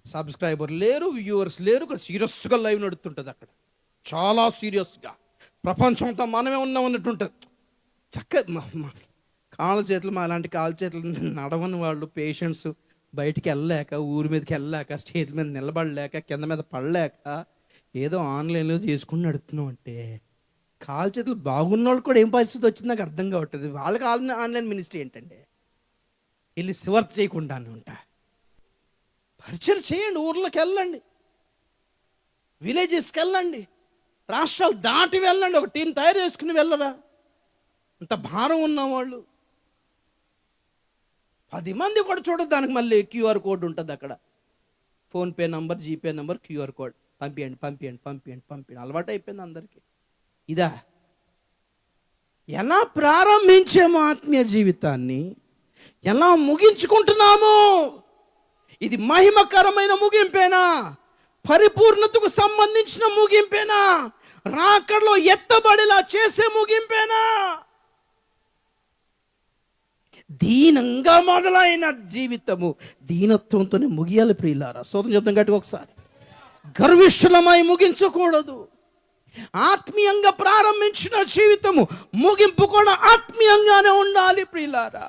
సబ్స్క్రైబర్ లేరు, వ్యూవర్స్ లేరు. సీరియస్గా లైవ్ నడుస్తుంటుంది అక్కడ, చాలా సీరియస్గా. ప్రపంచం అంతా మనమే ఉన్నాం అన్నట్టు ఉంటుంది. కాళ్ళ చేతులు, మా అలాంటి కాళ్ళ చేతులు నడవని వాళ్ళు, పేషెంట్స్ బయటికి వెళ్ళలేక, ఊరి మీదకి వెళ్ళలేక, స్టేజ్ మీద నిలబడలేక, కింద మీద పడలేక ఏదో ఆన్లైన్లో చేసుకుని నడుస్తున్నాం అంటే కాలు చేతులు బాగున్న వాళ్ళు కూడా ఏం పరిస్థితి వచ్చింది నాకు అర్థం కావట్లేదు. వాళ్ళకి ఆన్లైన్ మినిస్ట్రీ ఏంటండి? వెళ్ళి సివర్త్ చేయకుండానే ఉంటా. పరిచయం చేయండి, ఊర్లోకి వెళ్ళండి, విలేజెస్కి వెళ్ళండి, రాష్ట్రాలు దాటి వెళ్ళండి. ఒక టీం తయారు చేసుకుని వెళ్ళరా? అంత భారం ఉన్నవాళ్ళు 10 మంది కూడా చూడదు. దానికి మళ్ళీ క్యూఆర్ కోడ్ ఉంటుంది అక్కడ. PhonePe number, GPay number, QR code పంపించండి పంపించండి పంపించండి పంపించండి. అలవాటు అయిపోయింది అందరికీ. ఇదా ఎలా ప్రారంభించామో ఆత్మీయ జీవితాన్ని, ఎలా ముగించుకుంటున్నాము? ఇది మహిమకరమైన ముగింపేనా? పరిపూర్ణతకు సంబంధించిన ముగింపేనా? రాకడలో ఎత్తబడిలా చేసే ముగింపేనా? దీనంగా మొదలైన జీవితము దీనత్వంతోనే ముగియాలి ప్రియులారా. స్తోత్రం చెప్తాం గట్టిగా ఒకసారి. గర్విష్ఠులమై ముగించకూడదు. ఆత్మీయంగా ప్రారంభించిన జీవితము ముగింపు కూడా ఆత్మీయంగానే ఉండాలి ప్రియులారా.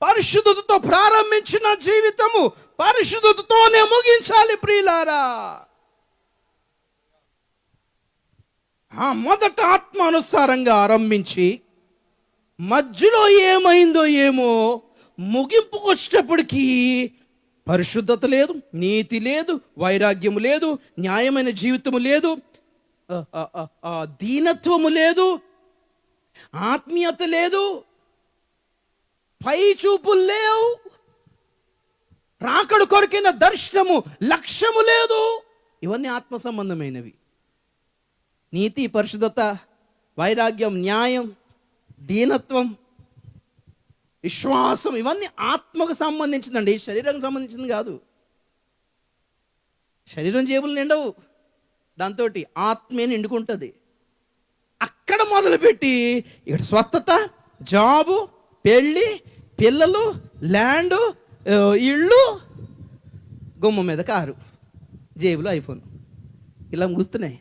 పరిశుద్ధతతో ప్రారంభించిన జీవితము పరిశుద్ధతతోనే ముగించాలి ప్రియులారా. మొదట ఆత్మానుసారంగా ఆరంభించి మధ్యలో ఏమైందో ఏమో ముగింపుకు వచ్చేటప్పటికి పరిశుద్ధత లేదు, నీతి లేదు, వైరాగ్యము లేదు, న్యాయమైన జీవితము లేదు, దీనత్వము లేదు, ఆత్మీయత లేదు, పై చూపులు లేవు, రాకడ కొరకైన దర్శనము, లక్ష్యము లేదు. ఇవన్నీ ఆత్మ సంబంధమైనవి. నీతి, పరిశుద్ధత, వైరాగ్యం, న్యాయం, దీనత్వం, విశ్వాసం ఇవన్నీ ఆత్మకు సంబంధించిందండి, శరీరానికి సంబంధించింది కాదు. శరీరం జేబులు నిండవు, దాంతో ఆత్మే నిండుకుంటుంది. అక్కడ మొదలుపెట్టి ఇక్కడ స్వస్థత, జాబు, పెళ్ళి, పిల్లలు, ల్యాండ్, ఇళ్ళు, గుమ్మ మీద కారు, జేబులో ఐఫోన్, ఇలా ముగుస్తున్నాయి.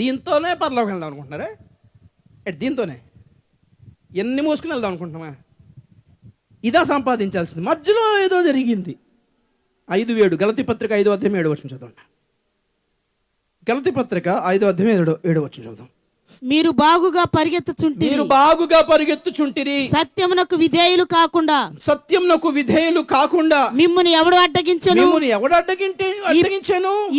దీంతోనే పరలోకి వెళ్దాం అనుకుంటున్నారా? దీంతోనే ఎన్ని మోసుకుని వెళ్దాం అనుకుంటున్నామా? ఇదా సంపాదించాల్సింది. మధ్యలో ఏదో జరిగింది. 5:7 గలతీ పత్రిక 5:7 చదవండి. గలతీ పత్రిక 5:7 చదువుదాం. మీరు బాగుగా పరిగెత్తుచుంటిరి, సత్యమునకు విధేయులు కాకుండా మిమ్మును ఎవడు అడ్డగించెను?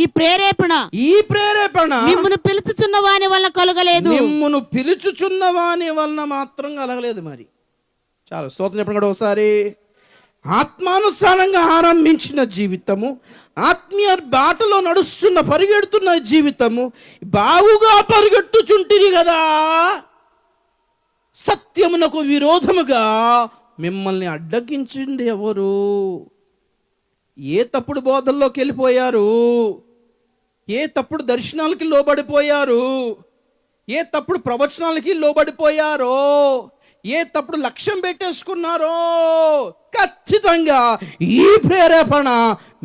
ఈ ప్రేరేపణ మిమ్మును పిలుచుచున్న వాని వలన కలగలేదు. మిమ్మును పిలుచుచున్న వాని వలన మాత్రం కలగలేదు. మరి చాలా స్తోత్రం చెప్పండి కూడా ఒకసారి. ఆత్మానుసారంగా ఆరంభించిన జీవితము, ఆత్మీయ బాటలో నడుస్తున్న పరిగెడుతున్న జీవితము, బాగుగా పరిగెట్టుచుంటిరి కదా, సత్యమునకు విరోధముగా మిమ్మల్ని అడ్డగించింది ఎవరు? ఏ తప్పుడు బోధల్లోకి వెళ్ళిపోయారు? ఏ తప్పుడు దర్శనాలకి లోబడిపోయారు? ఏ తప్పుడు ప్రవచనాలకి లోబడిపోయారో? ఏ తప్పుడు లక్ష్యం పెట్టేసుకున్నారో? ఖచ్చితంగా ఈ ప్రేరేపణ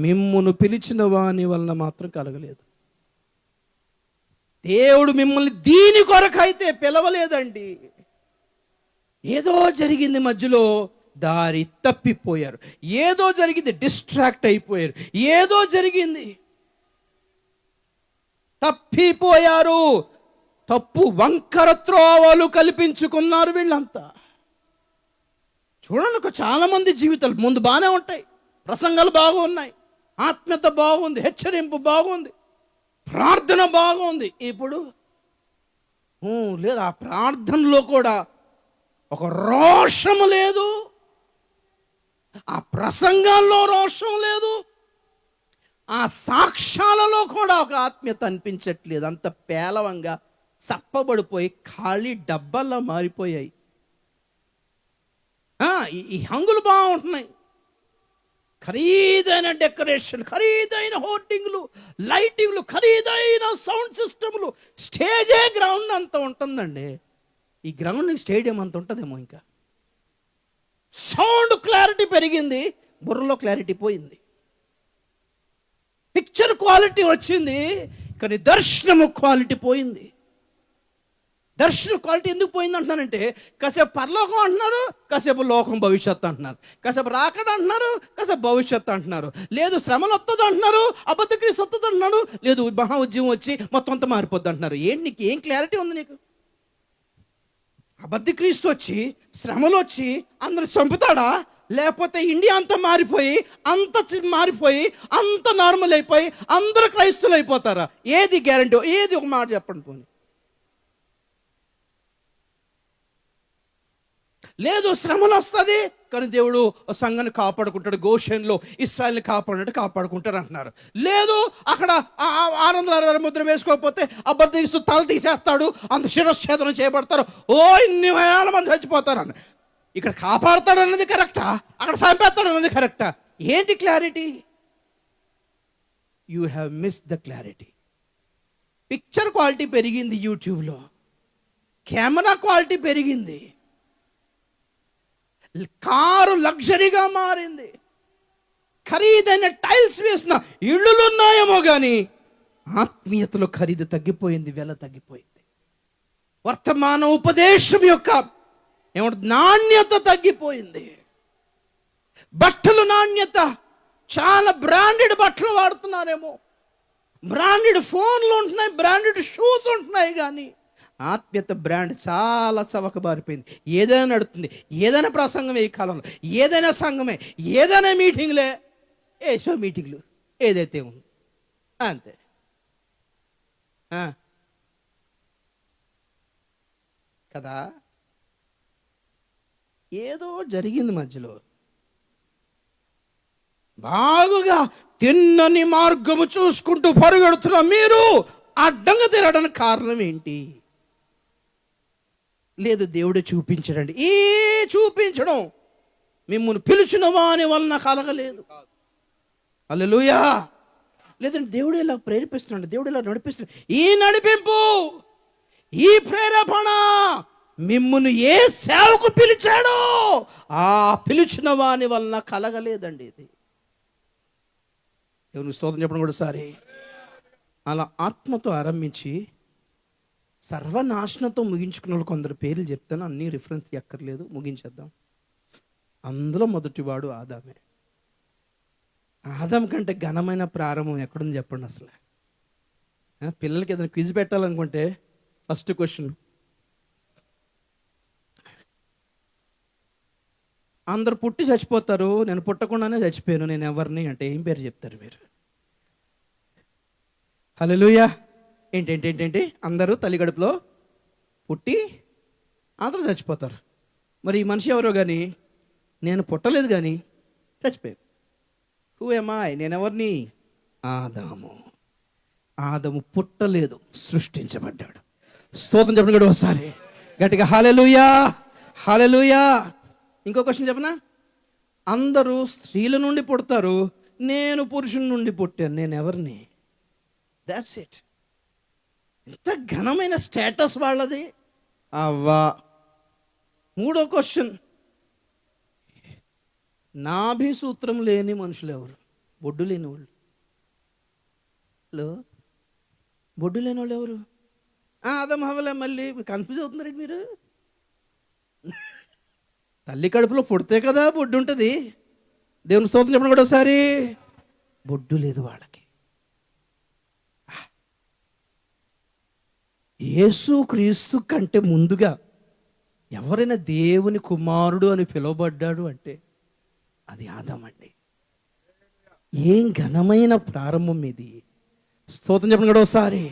మిమ్మును పిలిచిన వాని వలన మాత్రం కలగలేదు. దేవుడు మిమ్మల్ని దీని కొరకైతే పిలవలేదండి. ఏదో జరిగింది, మధ్యలో దారి తప్పిపోయారు, ఏదో జరిగింది, డిస్ట్రాక్ట్ అయిపోయారు, ఏదో జరిగింది, తప్పిపోయారు, తప్పు వంకర త్రోవలు కల్పించుకున్నారు వీళ్ళంతా. చూడండి, చాలా మంది జీవితాలు ముందు బాగానే ఉంటాయి, ప్రసంగాలు బాగున్నాయి, ఆత్మీయత బాగుంది, హెచ్చరింపు బాగుంది, ప్రార్థన బాగుంది. ఇప్పుడు లేదు, ఆ ప్రార్థనలో కూడా ఒక రోషము లేదు, ఆ ప్రసంగాల్లో రోషం లేదు, ఆ సాక్ష్యాలలో కూడా ఒక ఆత్మీయత అనిపించట్లేదు. అంత పేలవంగా చప్పబడిపోయి ఖాళీ డబ్బాల్లో మారిపోయాయి. ఈ హంగులు బాగుంటున్నాయి, ఖరీదైన డెకరేషన్, ఖరీదైన హోర్డింగ్లు, లైటింగ్లు, ఖరీదైన సౌండ్ సిస్టమ్లు, స్టేజే గ్రౌండ్ అంత ఉంటుందండి. ఈ గ్రౌండ్ స్టేడియం అంత ఉంటుందేమో. ఇంకా సౌండ్ క్లారిటీ పెరిగింది, బుర్రలో క్లారిటీ పోయింది. పిక్చర్ క్వాలిటీ వచ్చింది, కానీ దర్శనము క్వాలిటీ పోయింది. దర్శన క్వాలిటీ ఎందుకు పోయింది అంటున్నానంటే, కాసేపు పరలోకం అంటున్నారు, కాసేపు లోకం భవిష్యత్తు అంటున్నారు, కాసేపు రాకడ అంటున్నారు, కాసేపు భవిష్యత్తు అంటున్నారు, లేదు శ్రమలు వస్తుంది అంటున్నారు, అబద్ధ క్రీస్తు వస్తుంది అంటున్నారు, లేదు మహా ఉద్యమం వచ్చి మొత్తం అంతా మారిపోద్ది అంటున్నారు. ఏంటి నీకు ఏం క్లారిటీ ఉంది నీకు? అబద్ధ క్రీస్తు వచ్చి శ్రమలు వచ్చి అందరు చంపుతాడా, లేకపోతే ఇండియా అంతా మారిపోయి అంత నార్మల్ అయిపోయి అందరు క్రైస్తువులు అయిపోతారా? ఏది గ్యారంటీ? ఏది ఒక మాట చెప్పండి పోనీ. లేదు శ్రమలు వస్తుంది కానీ దేవుడు సంఘాన్ని కాపాడుకుంటాడు, గోషెన్లో ఇశ్రాయేల్ని కాపాడుకుంటారు అంటున్నారు. లేదు అక్కడ 666 ముద్ర వేసుకోకపోతే అబద్ధగిస్తూ తల తీసేస్తాడు, అంత శిరశ్ఛేదనం చేయబడతారు, ఇన్ని వేల మంది చచ్చిపోతారు అని. ఇక్కడ కాపాడుతాడు అన్నది కరెక్టా, అక్కడ చంపేస్తాడు అన్నది కరెక్టా? ఏంటి clarity? You have miss the clarity. Picture quality పెరిగింది, యూట్యూబ్లో కెమెరా క్వాలిటీ పెరిగింది, కారు లగ్జరీగా మారింది, ఖరీదైన టైల్స్ వేసిన ఇళ్ళు ఉన్నాయేమో కానీ ఆత్మీయతలో ఖరీదు తగ్గిపోయింది, వెల తగ్గిపోయింది. వర్తమాన ఉపదేశం యొక్క నాణ్యత తగ్గిపోయింది. బట్టలు నాణ్యత, చాలా బ్రాండెడ్ బట్టలు వాడుతున్నారేమో, బ్రాండెడ్ ఫోన్లు ఉంటున్నాయి, బ్రాండెడ్ షూస్ ఉంటున్నాయి, కానీ ఆత్మీయత బ్రాండ్ చాలా చవక బారిపోయింది. ఏదైనా నడుతుంది, ఏదైనా ప్రసంగమే, ఈ కాలంలో ఏదైనా సంఘమే, ఏదైనా మీటింగ్లే, షో మీటింగ్లు, ఏదైతే ఉంది అంతే. కదా, ఏదో జరిగింది మధ్యలో. బాగుగా తిన్నని మార్గము చూసుకుంటూ పరుగెడుతున్న మీరు అడ్డంగా తిరగడానికి కారణం ఏంటి? లేదు దేవుడే చూపించడండి. చూపించడం మిమ్మల్ని పిలిచిన వాని వలన కలగలేదు. హల్లెలూయా. లేదంటే దేవుడు ఇలా ప్రేరేపిస్తున్నాడు, దేవుడు ఇలా నడిపిస్తున్నాడు. ఈ నడిపింపు, ఈ ప్రేరేపణ మిమ్మును ఏ సేవకు పిలిచాడో ఆ పిలిచిన వాని వలన కలగలేదండి. ఇది దేవుని స్తోత్రం చెప్పడం కూడా సారి. అలా ఆత్మతో ఆరంభించి సర్వనాశనంతో ముగించుకున్న వాళ్ళు కొందరు పేర్లు చెప్తాను, అన్ని రిఫరెన్స్ ఎక్కర్లేదు, ముగించేద్దాం. అందులో మొదటివాడు ఆదామే. ఆదాం కంటే ఘనమైన ప్రారంభం ఎక్కడుంది చెప్పండి అసలు? పిల్లలకి ఏదైనా క్విజ్ పెట్టాలనుకుంటే ఫస్ట్ క్వశ్చన్, అందరు పుట్టి చచ్చిపోతారు, నేను పుట్టకుండానే చచ్చిపోయాను, నేను ఎవరిని అంటే ఏం పేరు చెప్తారు మీరు? హల్లెలూయా. ఏంటి అందరూ తల్లి గడుపులో పుట్టి అందరూ చచ్చిపోతారు. మరి ఈ మనిషి ఎవరో కానీ నేను పుట్టలేదు కానీ చచ్చిపోయాను. Who M I? నేనెవరిని? ఆదాము పుట్టలేదు, సృష్టించబడ్డాడు. స్తోత్రం చెప్పండి కూడా ఒకసారి గట్టిగా. హల్లెలూయా, హల్లెలూయా. ఇంకో క్వశ్చన్ చెప్పనా? అందరూ స్త్రీల నుండి పుడతారు, నేను పురుషుని నుండి పుట్టాను, నేను ఎవరిని? That's it. ఎంత ఘనమైన స్టేటస్ వాళ్ళది. అవ్వా. మూడో క్వశ్చన్, నాభి సూత్రం లేని మనుషులు ఎవరు? బొడ్డు లేని వాళ్ళు. బొడ్డు లేని వాళ్ళు ఎవరు? ఆదం హవ్వలే. మళ్ళీ కన్ఫ్యూజ్ అవుతున్నారండి మీరు. తల్లి కడుపులో పుడితే కదా బొడ్డు ఉంటుంది. దేవుని స్తోత్రం చెప్పండి కూడా ఒకసారి. బొడ్డు లేదు వాళ్ళకి. యేసు క్రీస్తు కంటే ముందుగా ఎవరైనా దేవుని కుమారుడు అని పిలువబడ్డాడు అంటే అది ఆదాం అండి. ఏం ఘనమైన ప్రారంభం ఇది. స్తోత్రం చెప్పండి కూడా ఒకసారి.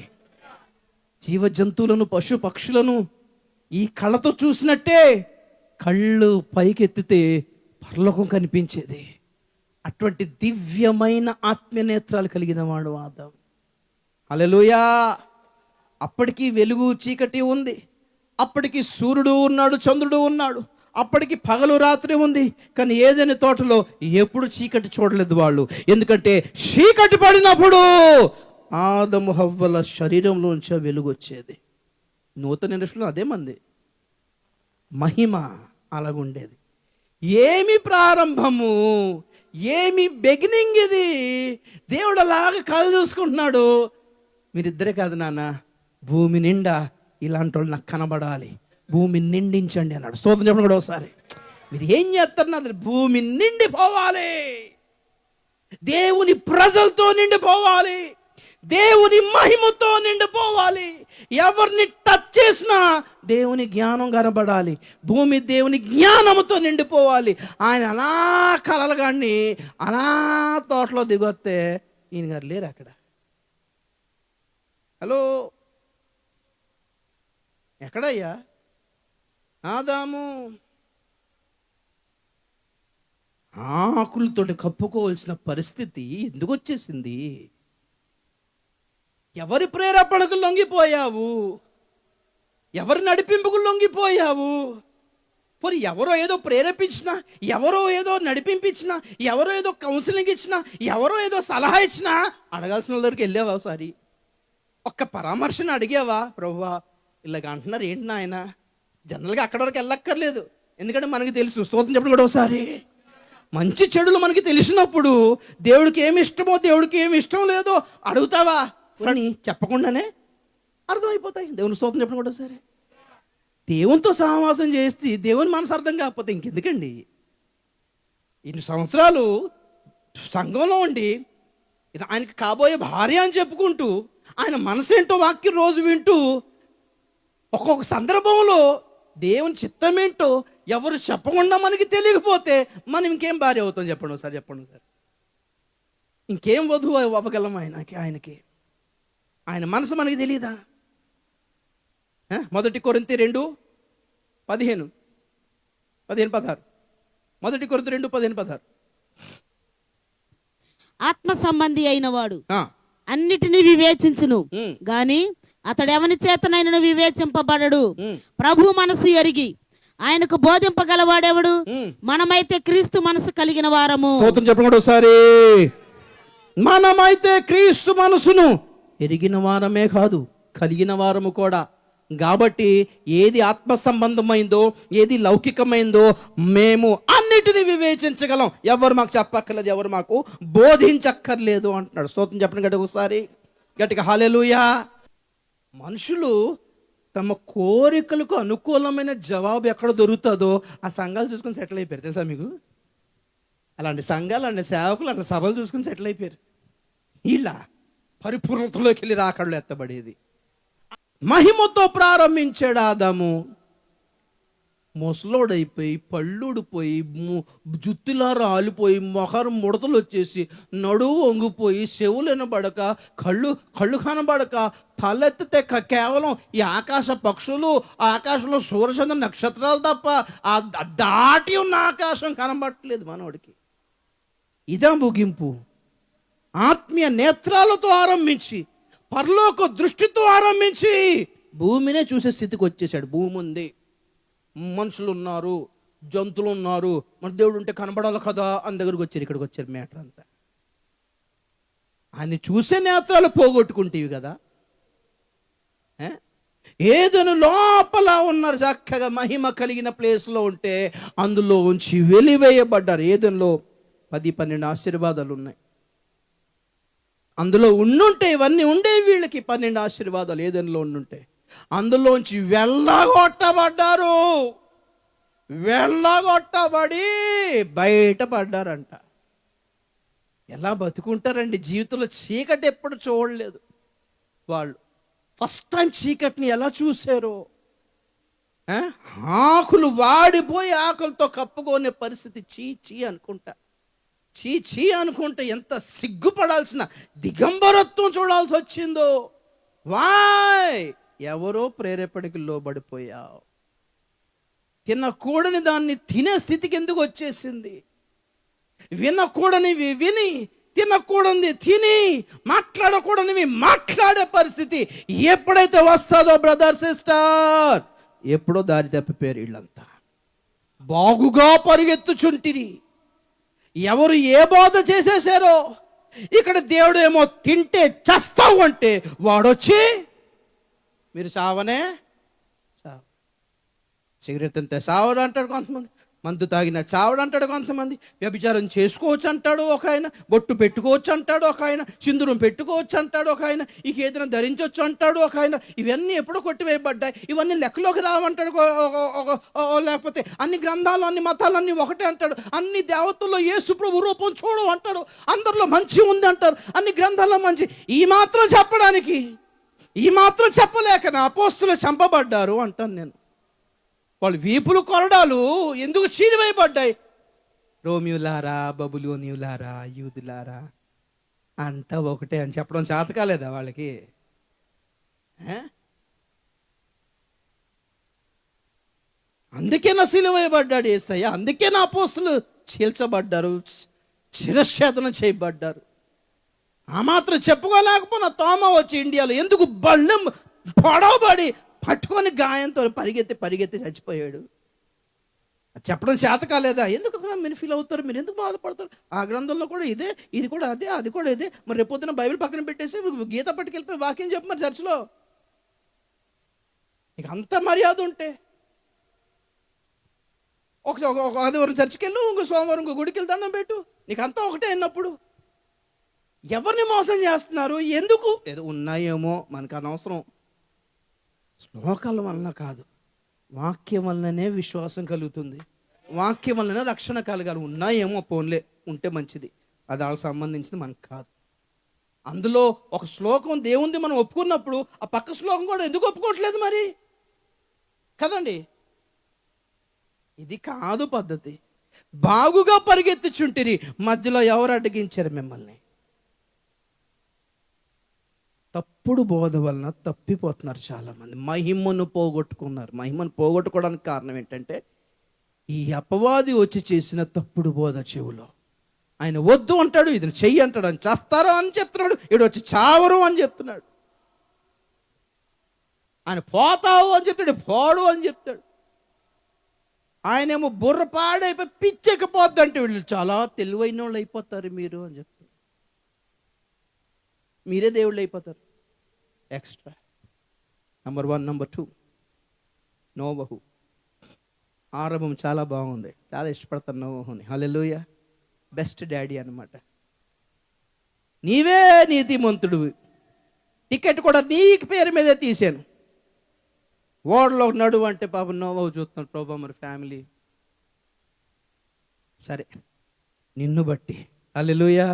జీవ జంతువులను, పశు పక్షులను ఈ కళ్ళతో చూసినట్టే కళ్ళు పైకెత్తితే పరలోకం కనిపించేది. అటువంటి దివ్యమైన ఆత్మీయ నేత్రాలు కలిగిన వాడు ఆదాం. హల్లెలూయా. అప్పటికి వెలుగు చీకటి ఉంది, అప్పటికి సూర్యుడు ఉన్నాడు, చంద్రుడు ఉన్నాడు, అప్పటికి పగలు రాత్రి ఉంది. కానీ ఏదైనా తోటలో ఎప్పుడు చీకటి చూడలేదు వాళ్ళు. ఎందుకంటే చీకటి పడినప్పుడు ఆదము హవ్వల శరీరంలోంచి వెలుగు వచ్చేది. నూతన నిరీక్షలో అదే మంది మహిమ అలాగుండేది. ఏమి ప్రారంభము, ఏమి బిగినింగ్ ఇది. దేవుడు అలాగా కళ్ళు చూసుకుంటున్నాడు. మీరిద్దరే కాదు నాన్న, భూమి నిండా ఇలాంటి వాళ్ళు నాకు కనబడాలి, భూమిని నిండించండి అన్నాడు. స్తోత్రం చెప్పండి కూడా ఒకసారి. మీరు ఏం చేస్తున్నారు? భూమి నిండిపోవాలి, దేవుని ప్రజలతో నిండిపోవాలి, దేవుని మహిమతో నిండిపోవాలి. ఎవరిని టచ్ చేసినా దేవుని జ్ఞానం కనబడాలి, భూమి దేవుని జ్ఞానంతో నిండిపోవాలి. ఆయన అలా కలలుగాన్ని అలా తోటలో దిగొస్తే ఈయన గారు లేరు అక్కడ. హలో, ఎక్కడయ్యా ఆదాము? ఆకులతోటి కప్పుకోవాల్సిన పరిస్థితి ఎందుకు వచ్చేసింది? ఎవరి ప్రేరేపణకు లొంగిపోయావు? ఎవరి నడిపింపుకు లొంగిపోయావు? పోనీ ఎవరో ఏదో ప్రేరేపించినా, ఎవరో ఏదో నడిపించినా, ఎవరో ఏదో కౌన్సిలింగ్ ఇచ్చినా, ఎవరో ఏదో సలహా ఇచ్చినా అడగాల్సిన వాళ్ళ దగ్గరికి వెళ్ళావా? ఒకసారి ఒక్క పరామర్శను అడిగావా? ప్రభువా ఇలాగ అంటున్నారు ఏంటి నాయన? జనరల్గా అక్కడి వరకు వెళ్ళక్కర్లేదు, ఎందుకంటే మనకి తెలుసు. స్తోత్రం చెప్పండి కూడా ఒకసారి. మంచి చెడులు మనకి తెలిసినప్పుడు దేవుడికి ఏమి ఇష్టమో దేవుడికి ఏమి ఇష్టం లేదో అడుగుతావా అని చెప్పకుండానే అర్థమైపోతాయి. దేవుని స్తోత్రం చెప్పండి కూడా ఒకసారి. దేవునితో సహవాసం చేసి దేవుని మనసు అర్థం కాకపోతే ఇంకెందుకండి? ఇన్ని సంవత్సరాలు సంఘంలో ఉండి ఆయనకి కాబోయే భార్య అని చెప్పుకుంటూ ఆయన మనసు ఏంటో వాక్యం రోజు వింటూ ఒక్కొక్క సందర్భంలో దేవుని చిత్తం ఏంటో ఎవరు చెప్పకుండా మనకి తెలియకపోతే మనం ఇంకేం భార్య అవుతాం? చెప్పండి ఒకసారి, చెప్పండి ఒకసారి. ఇంకేం వధువు అవ్వగలం ఆయనకి? ఆయన మనసు మనకి తెలియదా? 1 కొరింథీ 2:15, 16. 1 కొరింథీ 2:15-16. ఆత్మ సంబంధి అయిన వాడు అన్నిటినీ వివేచించును గాని అతడు ఎవని చేతనైనా వివేచింపబడడు. ప్రభు మనసు ఎరిగి ఆయనకు బోధింపగలవాడెవడు? మనమైతే క్రీస్తు మనసు కలిగిన వారము. స్తోత్రం చెప్పండి ఒకసారి. మనమైతే క్రీస్తు మనసును ఎరిగిన వారమే కాదు, కలిగిన వారము కూడా. కాబట్టి ఏది ఆత్మ సంబంధమైందో, ఏది లౌకికమైందో మేము అన్నిటినీ వివేచించగలం. ఎవరు మాకు చెప్పక్కర్లేదు, ఎవరు మాకు బోధించక్కర్లేదు అంటున్నాడు. స్తోత్రం చెప్పండి గట్టిగా ఒకసారి, గట్టిగా హల్లెలూయా. మనుషులు తమ కోరికలకు అనుకూలమైన జవాబు ఎక్కడ దొరుకుతుందో ఆ సంఘాలు చూసుకొని సెటిల్ అయిపోయారు. తెలుసా మీకు? అలాంటి సంఘాలు, అలాంటి సేవకులు, అట్లా సభలు చూసుకొని సెటిల్ అయిపోయారు. ఇలా పరిపూర్ణతలోకి వెళ్ళి రాకళ్ళు ఎత్తబడేది. మహిమతో ప్రారంభించాడు ఆదాము, ముసలోడైపోయి పళ్ళుడిపోయి జుత్తులా రాలిపోయి మొహరం ముడతలు వచ్చేసి నడువు వంగిపోయి చెవులు వినబడక కళ్ళు కనబడక తలెత్తితే కేవలం ఈ ఆకాశ పక్షులు, ఆకాశంలో సూర్యచంద్ర నక్షత్రాలు తప్ప ఆ దాటి ఉన్న ఆకాశం కనబడట్లేదు మనోడికి. ఇదా ముగింపు. ఆత్మీయ నేత్రాలతో ఆరంభించి, పరలోక దృష్టితో ఆరంభించి భూమినే చూసే స్థితికి వచ్చేసాడు. భూమి ఉంది, మనుషులు ఉన్నారు, జంతువులు ఉన్నారు, మన దేవుడు ఉంటే కనబడాలి కదా అని దగ్గరకు వచ్చారు. ఇక్కడికి వచ్చారు. మ్యాటర్ అంతా ఆయన చూసే నేత్రాలు పోగొట్టుకుంటేవి కదా. ఏదైనా లోపల ఉన్నారు, చక్కగా మహిమ కలిగిన ప్లేస్లో ఉంటే అందులో ఉంచి వెలివేయబడ్డారు. ఏదైనా 10-12 ఆశీర్వాదాలు ఉన్నాయి. అందులో ఉండుంటే ఇవన్నీ ఉండేవి వీళ్ళకి. 12 ఆశీర్వాదాలు ఏదైనా ఉండుంటే అందులోంచి వెళ్ళగొట్టబడ్డారు. వెళ్ళగొట్టబడి బయటపడ్డారంట. ఎలా బతుకుంటారండి? జీవితంలో చీకటి ఎప్పుడు చూడలేదు వాళ్ళు. ఫస్ట్ టైం చీకటిని ఎలా చూశారో. ఆకులు వాడిపోయి ఆకులతో కప్పుకునే పరిస్థితి. చీ అనుకుంటా, చీ అనుకుంటే ఎంత సిగ్గుపడాల్సిన దిగంబరత్వం చూడాల్సి వచ్చిందో. వాయ్, ఎవరో ప్రేరేపణకి లోబడిపోయావు. తినకూడని దాన్ని తినే స్థితికి ఎందుకు వచ్చేసింది? వినకూడనివి విని, తినకూడనిది తిని, మాట్లాడకూడనివి మాట్లాడే పరిస్థితి ఎప్పుడైతే వస్తుందో బ్రదర్ సిస్టర్, ఎప్పుడో దారి తప్పిపోయారు వీళ్ళంతా. బాగుగా పరిగెత్తుచుంటిరి. ఎవరు ఏ బోధ చేసేసారో, ఇక్కడ దేవుడు ఏమో తింటే చస్తావు అంటే వాడొచ్చి మీరు సావనే సావు, సిగరెట్ తింటే సావడు అంటాడు కొంతమంది, మందు తాగిన చావడు అంటాడు కొంతమంది, వ్యభిచారం చేసుకోవచ్చు అంటాడు ఒక ఆయన, బొట్టు పెట్టుకోవచ్చు అంటాడు ఒక ఆయన, సింధూరం పెట్టుకోవచ్చు అంటాడు ఒక ఆయన, ఇక ఏదైనా ధరించవచ్చు అంటాడు ఒక ఆయన. ఇవన్నీ ఎప్పుడో కొట్టివేయబడ్డాయి, ఇవన్నీ లెక్కలోకి రావంటాడు. లేకపోతే అన్ని గ్రంథాలు అన్ని మతాలు అన్నీ ఒకటే అంటాడు, అన్ని దేవతల్లో యేసు ప్రభు రూపం చూడవు అంటాడు, అందరిలో మంచి ఉంది అంటారు, అన్ని గ్రంథాల్లో మంచి. ఈ మాత్రం చెప్పడానికి, ఈ మాత్రం చెప్పలేక నా అపోస్తులు చంపబడ్డారు అంటాను నేను. వాళ్ళు వీపులు కొరడాలు ఎందుకు చీరివేయబడ్డాయి? రోమియులారా, బబులోనియులారా, యూదులారా అంతా ఒకటే అని చెప్పడం చేత కాలేదా వాళ్ళకి? అందుకే నా సిలువేయబడ్డాడు యేసయ్య, అందుకే నా అపోస్తులు చీల్చబడ్డారు, శిరఛేదనం చేయబడ్డారు. ఆ మాత్రం చెప్పుకోలేకపోయినా తోమ వచ్చి ఇండియాలో ఎందుకు బళ్ళెం పొడవబడి పట్టుకొని గాయంతో పరిగెత్తి చచ్చిపోయాడు. చెప్పడం చేత కాలేదా? ఎందుకు మీరు ఫీల్ అవుతారు, మీరు ఎందుకు బాధపడతారు? ఆ గ్రంథంలో కూడా ఇదే, ఇది కూడా అదే, అది కూడా ఇదే. మరి రేపొద్దున బైబిల్ పక్కన పెట్టేసి గీత పట్టుకెళ్ళిపోయి వాక్యం చెప్పు మరి చర్చిలో. నీకు అంత మర్యాద ఉంటే ఒక ఆదివారం చర్చికి వెళ్ళు, ఇంకో సోమవారం ఇంకో గుడికి వెళ్తాను దండం పెట్టు. నీకు అంతా ఒకటే అన్నప్పుడు ఎవరిని మోసం చేస్తున్నారు? ఎందుకు? ఏదో ఉన్నాయేమో మనకు అనవసరం. శ్లోకాల వలన కాదు, వాక్యం వలననే విశ్వాసం కలుగుతుంది, వాక్యం వలన రక్షణ కలగాలి. ఉన్నాయేమో పోన్లే, ఉంటే మంచిది, అది వాళ్ళకి సంబంధించింది మనకు కాదు. అందులో ఒక శ్లోకం దేవుంది మనం ఒప్పుకున్నప్పుడు ఆ పక్క శ్లోకం కూడా ఎందుకు ఒప్పుకోవట్లేదు మరి? కదండి, ఇది కాదు పద్ధతి. బాగుగా పరిగెత్తుచుంటిరి, మధ్యలో ఎవరు అడ్డగించారు మిమ్మల్ని? తప్పుడు బోధ వలన తప్పిపోతున్నారు చాలామంది, మహిమను పోగొట్టుకున్నారు. మహిమను పోగొట్టుకోవడానికి కారణం ఏంటంటే ఈ అపవాది వచ్చి చేసిన తప్పుడు బోధ చెవులో. ఆయన వద్దు అంటాడు, ఇది చెయ్యి అంటాడు, అని చేస్తారో అని చెప్తున్నాడు, ఇడు వచ్చి చావరు అని చెప్తున్నాడు. ఆయన పోతావు అని చెప్తాడు, పోడు అని చెప్తాడు. ఆయనేమో బుర్ర పాడైపోయి పిచ్చెక్కిపోద్ది అంటే వీళ్ళు చాలా తెలివైన వాళ్ళు అయిపోతారు మీరు అని చెప్తారు. మీరే దేవుళ్ళు అయిపోతారు ఎక్స్ట్రా. నంబర్ 1. నంబర్ 2, నోవహు. ఆరంభం చాలా బాగుంది, చాలా ఇష్టపడతాను నోవహుని. హల్లెలూయా, బెస్ట్ డాడీ అన్నమాట. నీవే నీతిమంతుడు, టికెట్ కూడా నీ పేరు మీదే తీసాను, ఓడలో నడువు అంటే పాపం నోవహు చూస్తున్నాడు, ప్రభా మరి ఫ్యామిలీ సరే నిన్ను బట్టి. హల్లెలూయా,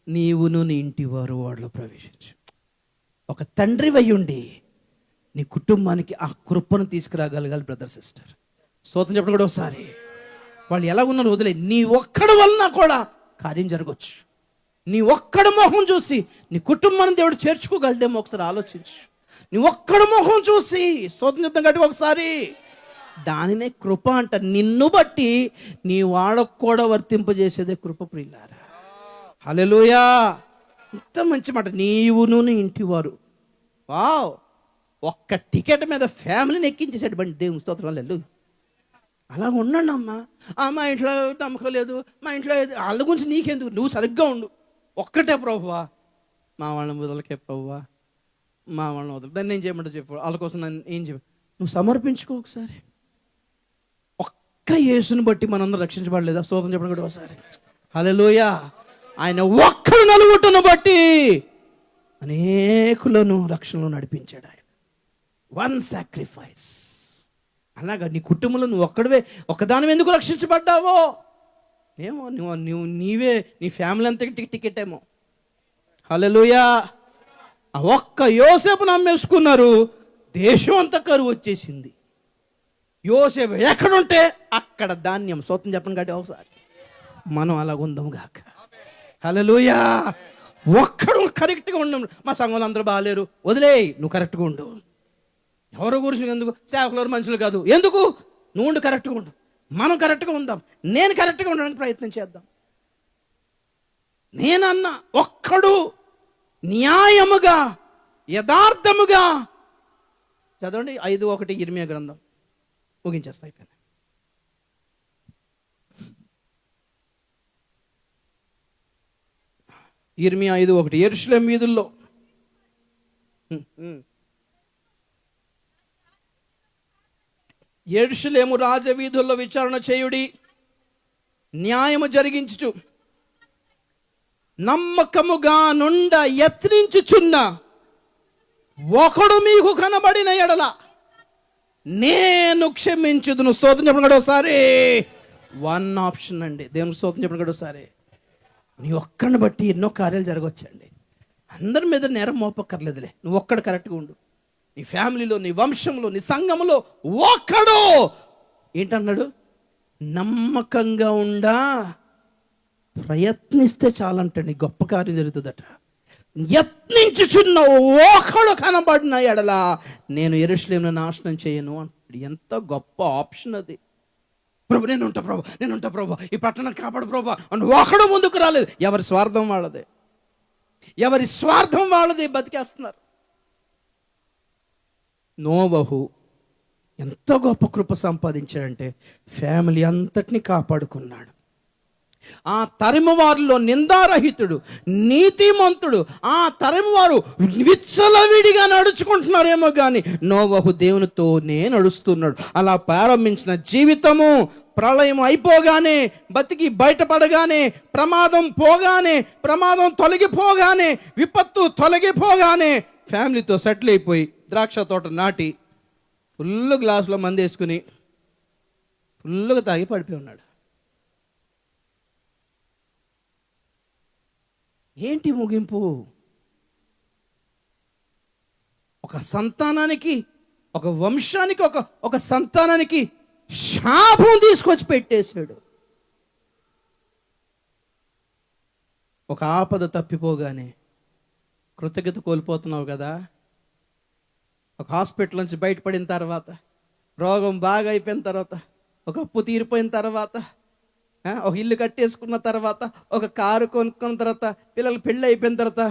నీవును నీ ఇంటి వారు ఓడలో ప్రవేశించు. ఒక తండ్రి వయ్యుండి నీ కుటుంబానికి ఆ కృపను తీసుకురాగలగాలి బ్రదర్ సిస్టర్. స్తోత్రం చెప్పడం కూడా ఒకసారి. వాళ్ళు ఎలా ఉన్నారు వదిలే, నీ ఒక్కడి వలన కూడా కార్యం జరగవచ్చు. నీ ఒక్కడి మొహం చూసి నీ కుటుంబాన్ని దేవుడు చేర్చుకోగలడేమో ఒకసారి ఆలోచించు. నీ ఒక్కడి మొహం చూసి, స్తోత్రం చెప్తాం గట్టిగా ఒకసారి. దానినే కృప అంట. నిన్ను బట్టి నీ వాళ్ళకు కూడా వర్తింపజేసేదే కృప ప్రియులారా. హల్లెలూయా, ఇంత మంచి మాట. నీవును నీ ఇంటి వారు. వావ్, ఒక్క టికెట్ మీద ఫ్యామిలీని ఎక్కించేసాడు బండి. దేవుని స్తోత్రం. హల్లెలూయా. అలా ఉండండి అమ్మా. మా ఇంట్లో నమ్మకం లేదు, మా ఇంట్లో వాళ్ళ గురించి నీకెందుకు, నువ్వు సరిగ్గా ఉండు. ఒక్కటే ప్రభువా, మా వాళ్ళని వదలకే ప్రభువా, మా వాళ్ళని వదలు, దాన్ని ఏం చేయమంటే చెప్పు, వాళ్ళ కోసం నన్ను ఏం చెప్పు, నువ్వు సమర్పించుకో ఒకసారి. ఒక్క యేసుని బట్టి మనందరం రక్షించబడలేదా? స్తోత్రం చెప్పడం కూడా ఒకసారి. హల్లెలూయా. ఆయన ఒక్కడు నలుగుట్టును బట్టి అనేకులను రక్షణలో నడిపించాడు ఆయన. 1 సాక్రిఫైస్. అలాగా నీ కుటుంబంలో నువ్వు ఒక్కడివే, ఒకదాని ఎందుకు రక్షించబడ్డావో ఏమో, నీవే నీ ఫ్యామిలీ అంతకి టికెట్ ఏమో. హల్లెలూయా. ఆ ఒక్క యోసేపు నమ్మేసుకున్నారు, దేశం అంతా కరువు వచ్చేసింది. యోసేపు ఎక్కడుంటే అక్కడ ధాన్యం. స్తోత్రం చెప్పండి కాబట్టి ఒకసారి. మనం అలా ఉందాం గాక. హల్లెలూయా. ఒక్కడు కరెక్ట్గా ఉండవు. మా సంఘంలో అందరూ బాగాలేరు, వదిలేయి, నువ్వు కరెక్ట్గా ఉండు. ఎవరో గురించి ఎందుకు, సేవకులు మనుషులు కాదు, ఎందుకు, నువ్వు ఉండు, కరెక్ట్గా ఉండు. మనం కరెక్ట్గా ఉందాం, నేను కరెక్ట్గా ఉండడానికి ప్రయత్నం చేద్దాం. నేనన్నా ఒక్కడు న్యాయముగా యథార్థముగా చదవండి. 5:1 ఇర్మియా గ్రంథం. ముగించేస్తా, అయిపోయింది. ఇర్మియా 5:1. యెరూషలేము వీధుల్లో యెరూషలేము రాజవీధుల్లో విచారణ చేయుడి, న్యాయము జరిగించుచు నమ్మకముగా నుండ యత్నించుచున్న ఒకడు మీకు కనబడిన ఎడల నేను క్షమించుదును. స్తోత్రం చెప్పండి ఒకసారి. వన్ ఆప్షన్ అండి. దేవునికి స్తోత్రం చెప్పండి ఒకసారి. నీ ఒక్కడిని బట్టి ఎన్నో కార్యాలు జరగవచ్చండి. అందరి మీద నేరం మోపక్కర్లేదులే, నువ్వు ఒక్కడు కరెక్ట్గా ఉండు. నీ ఫ్యామిలీలో, నీ వంశంలో, నీ సంఘంలో ఒక్కడు ఏంటన్నాడు? నమ్మకంగా ఉండా ప్రయత్నిస్తే చాలంటండి, గొప్ప కార్యం జరుగుతుందట. యత్నించుచున్న ఒకడు కనబడిన ఎడల నేను యెరూషలేమును నాశనం చేయను అంటాడు. ఎంత గొప్ప ఆప్షన్ అది. ప్రభు నేను ఉంటా ప్రభు, ఈ పట్టణం కాపాడు ప్రభు అని ఒకడు ముందుకు రాలేదు. ఎవరి స్వార్థం వాళ్ళదే బతికేస్తున్నారు. నోవహు ఎంత గొప్ప కృప సంపాదించాడంటే ఫ్యామిలీ అంతటిని కాపాడుకున్నాడు. ఆ తరిము వారిలో నిందారహితుడు, నీతిమంతుడు. ఆ తరిము వారు విచ్చలవిడిగా నడుచుకుంటున్నారేమో కానీ నోవహు దేవునితోనే నడుస్తున్నాడు. అలా ప్రారంభించిన జీవితము ప్రళయం అయిపోగానే, బతికి బయటపడగానే, ప్రమాదం తొలగిపోగానే, విపత్తు తొలగిపోగానే ఫ్యామిలీతో సెటిల్ అయిపోయి ద్రాక్ష తోట నాటి ఫుల్ గ్లాసులో మంది వేసుకుని ఫుల్గా తాగి పడిపోయి ఉన్నాడు. ఏంటి ముగింపు? ఒక సంతానానికి, ఒక వంశానికి, ఒక సంతానానికి శాపం తీసుకొచ్చి పెట్టేశాడు. ఒక ఆపద తప్పిపోగానే కృతజ్ఞత కోల్పోతున్నావు కదా. ఒక హాస్పిటల్ నుంచి బయటపడిన తర్వాత, రోగం బాగా అయిపోయిన తర్వాత, ఒక అప్పు తీరిపోయిన తర్వాత, ఒక ఇల్లు కట్టేసుకున్న తర్వాత, ఒక కారు కొనుక్కున్న తర్వాత, పిల్లలు పెళ్ళి అయిపోయిన తర్వాత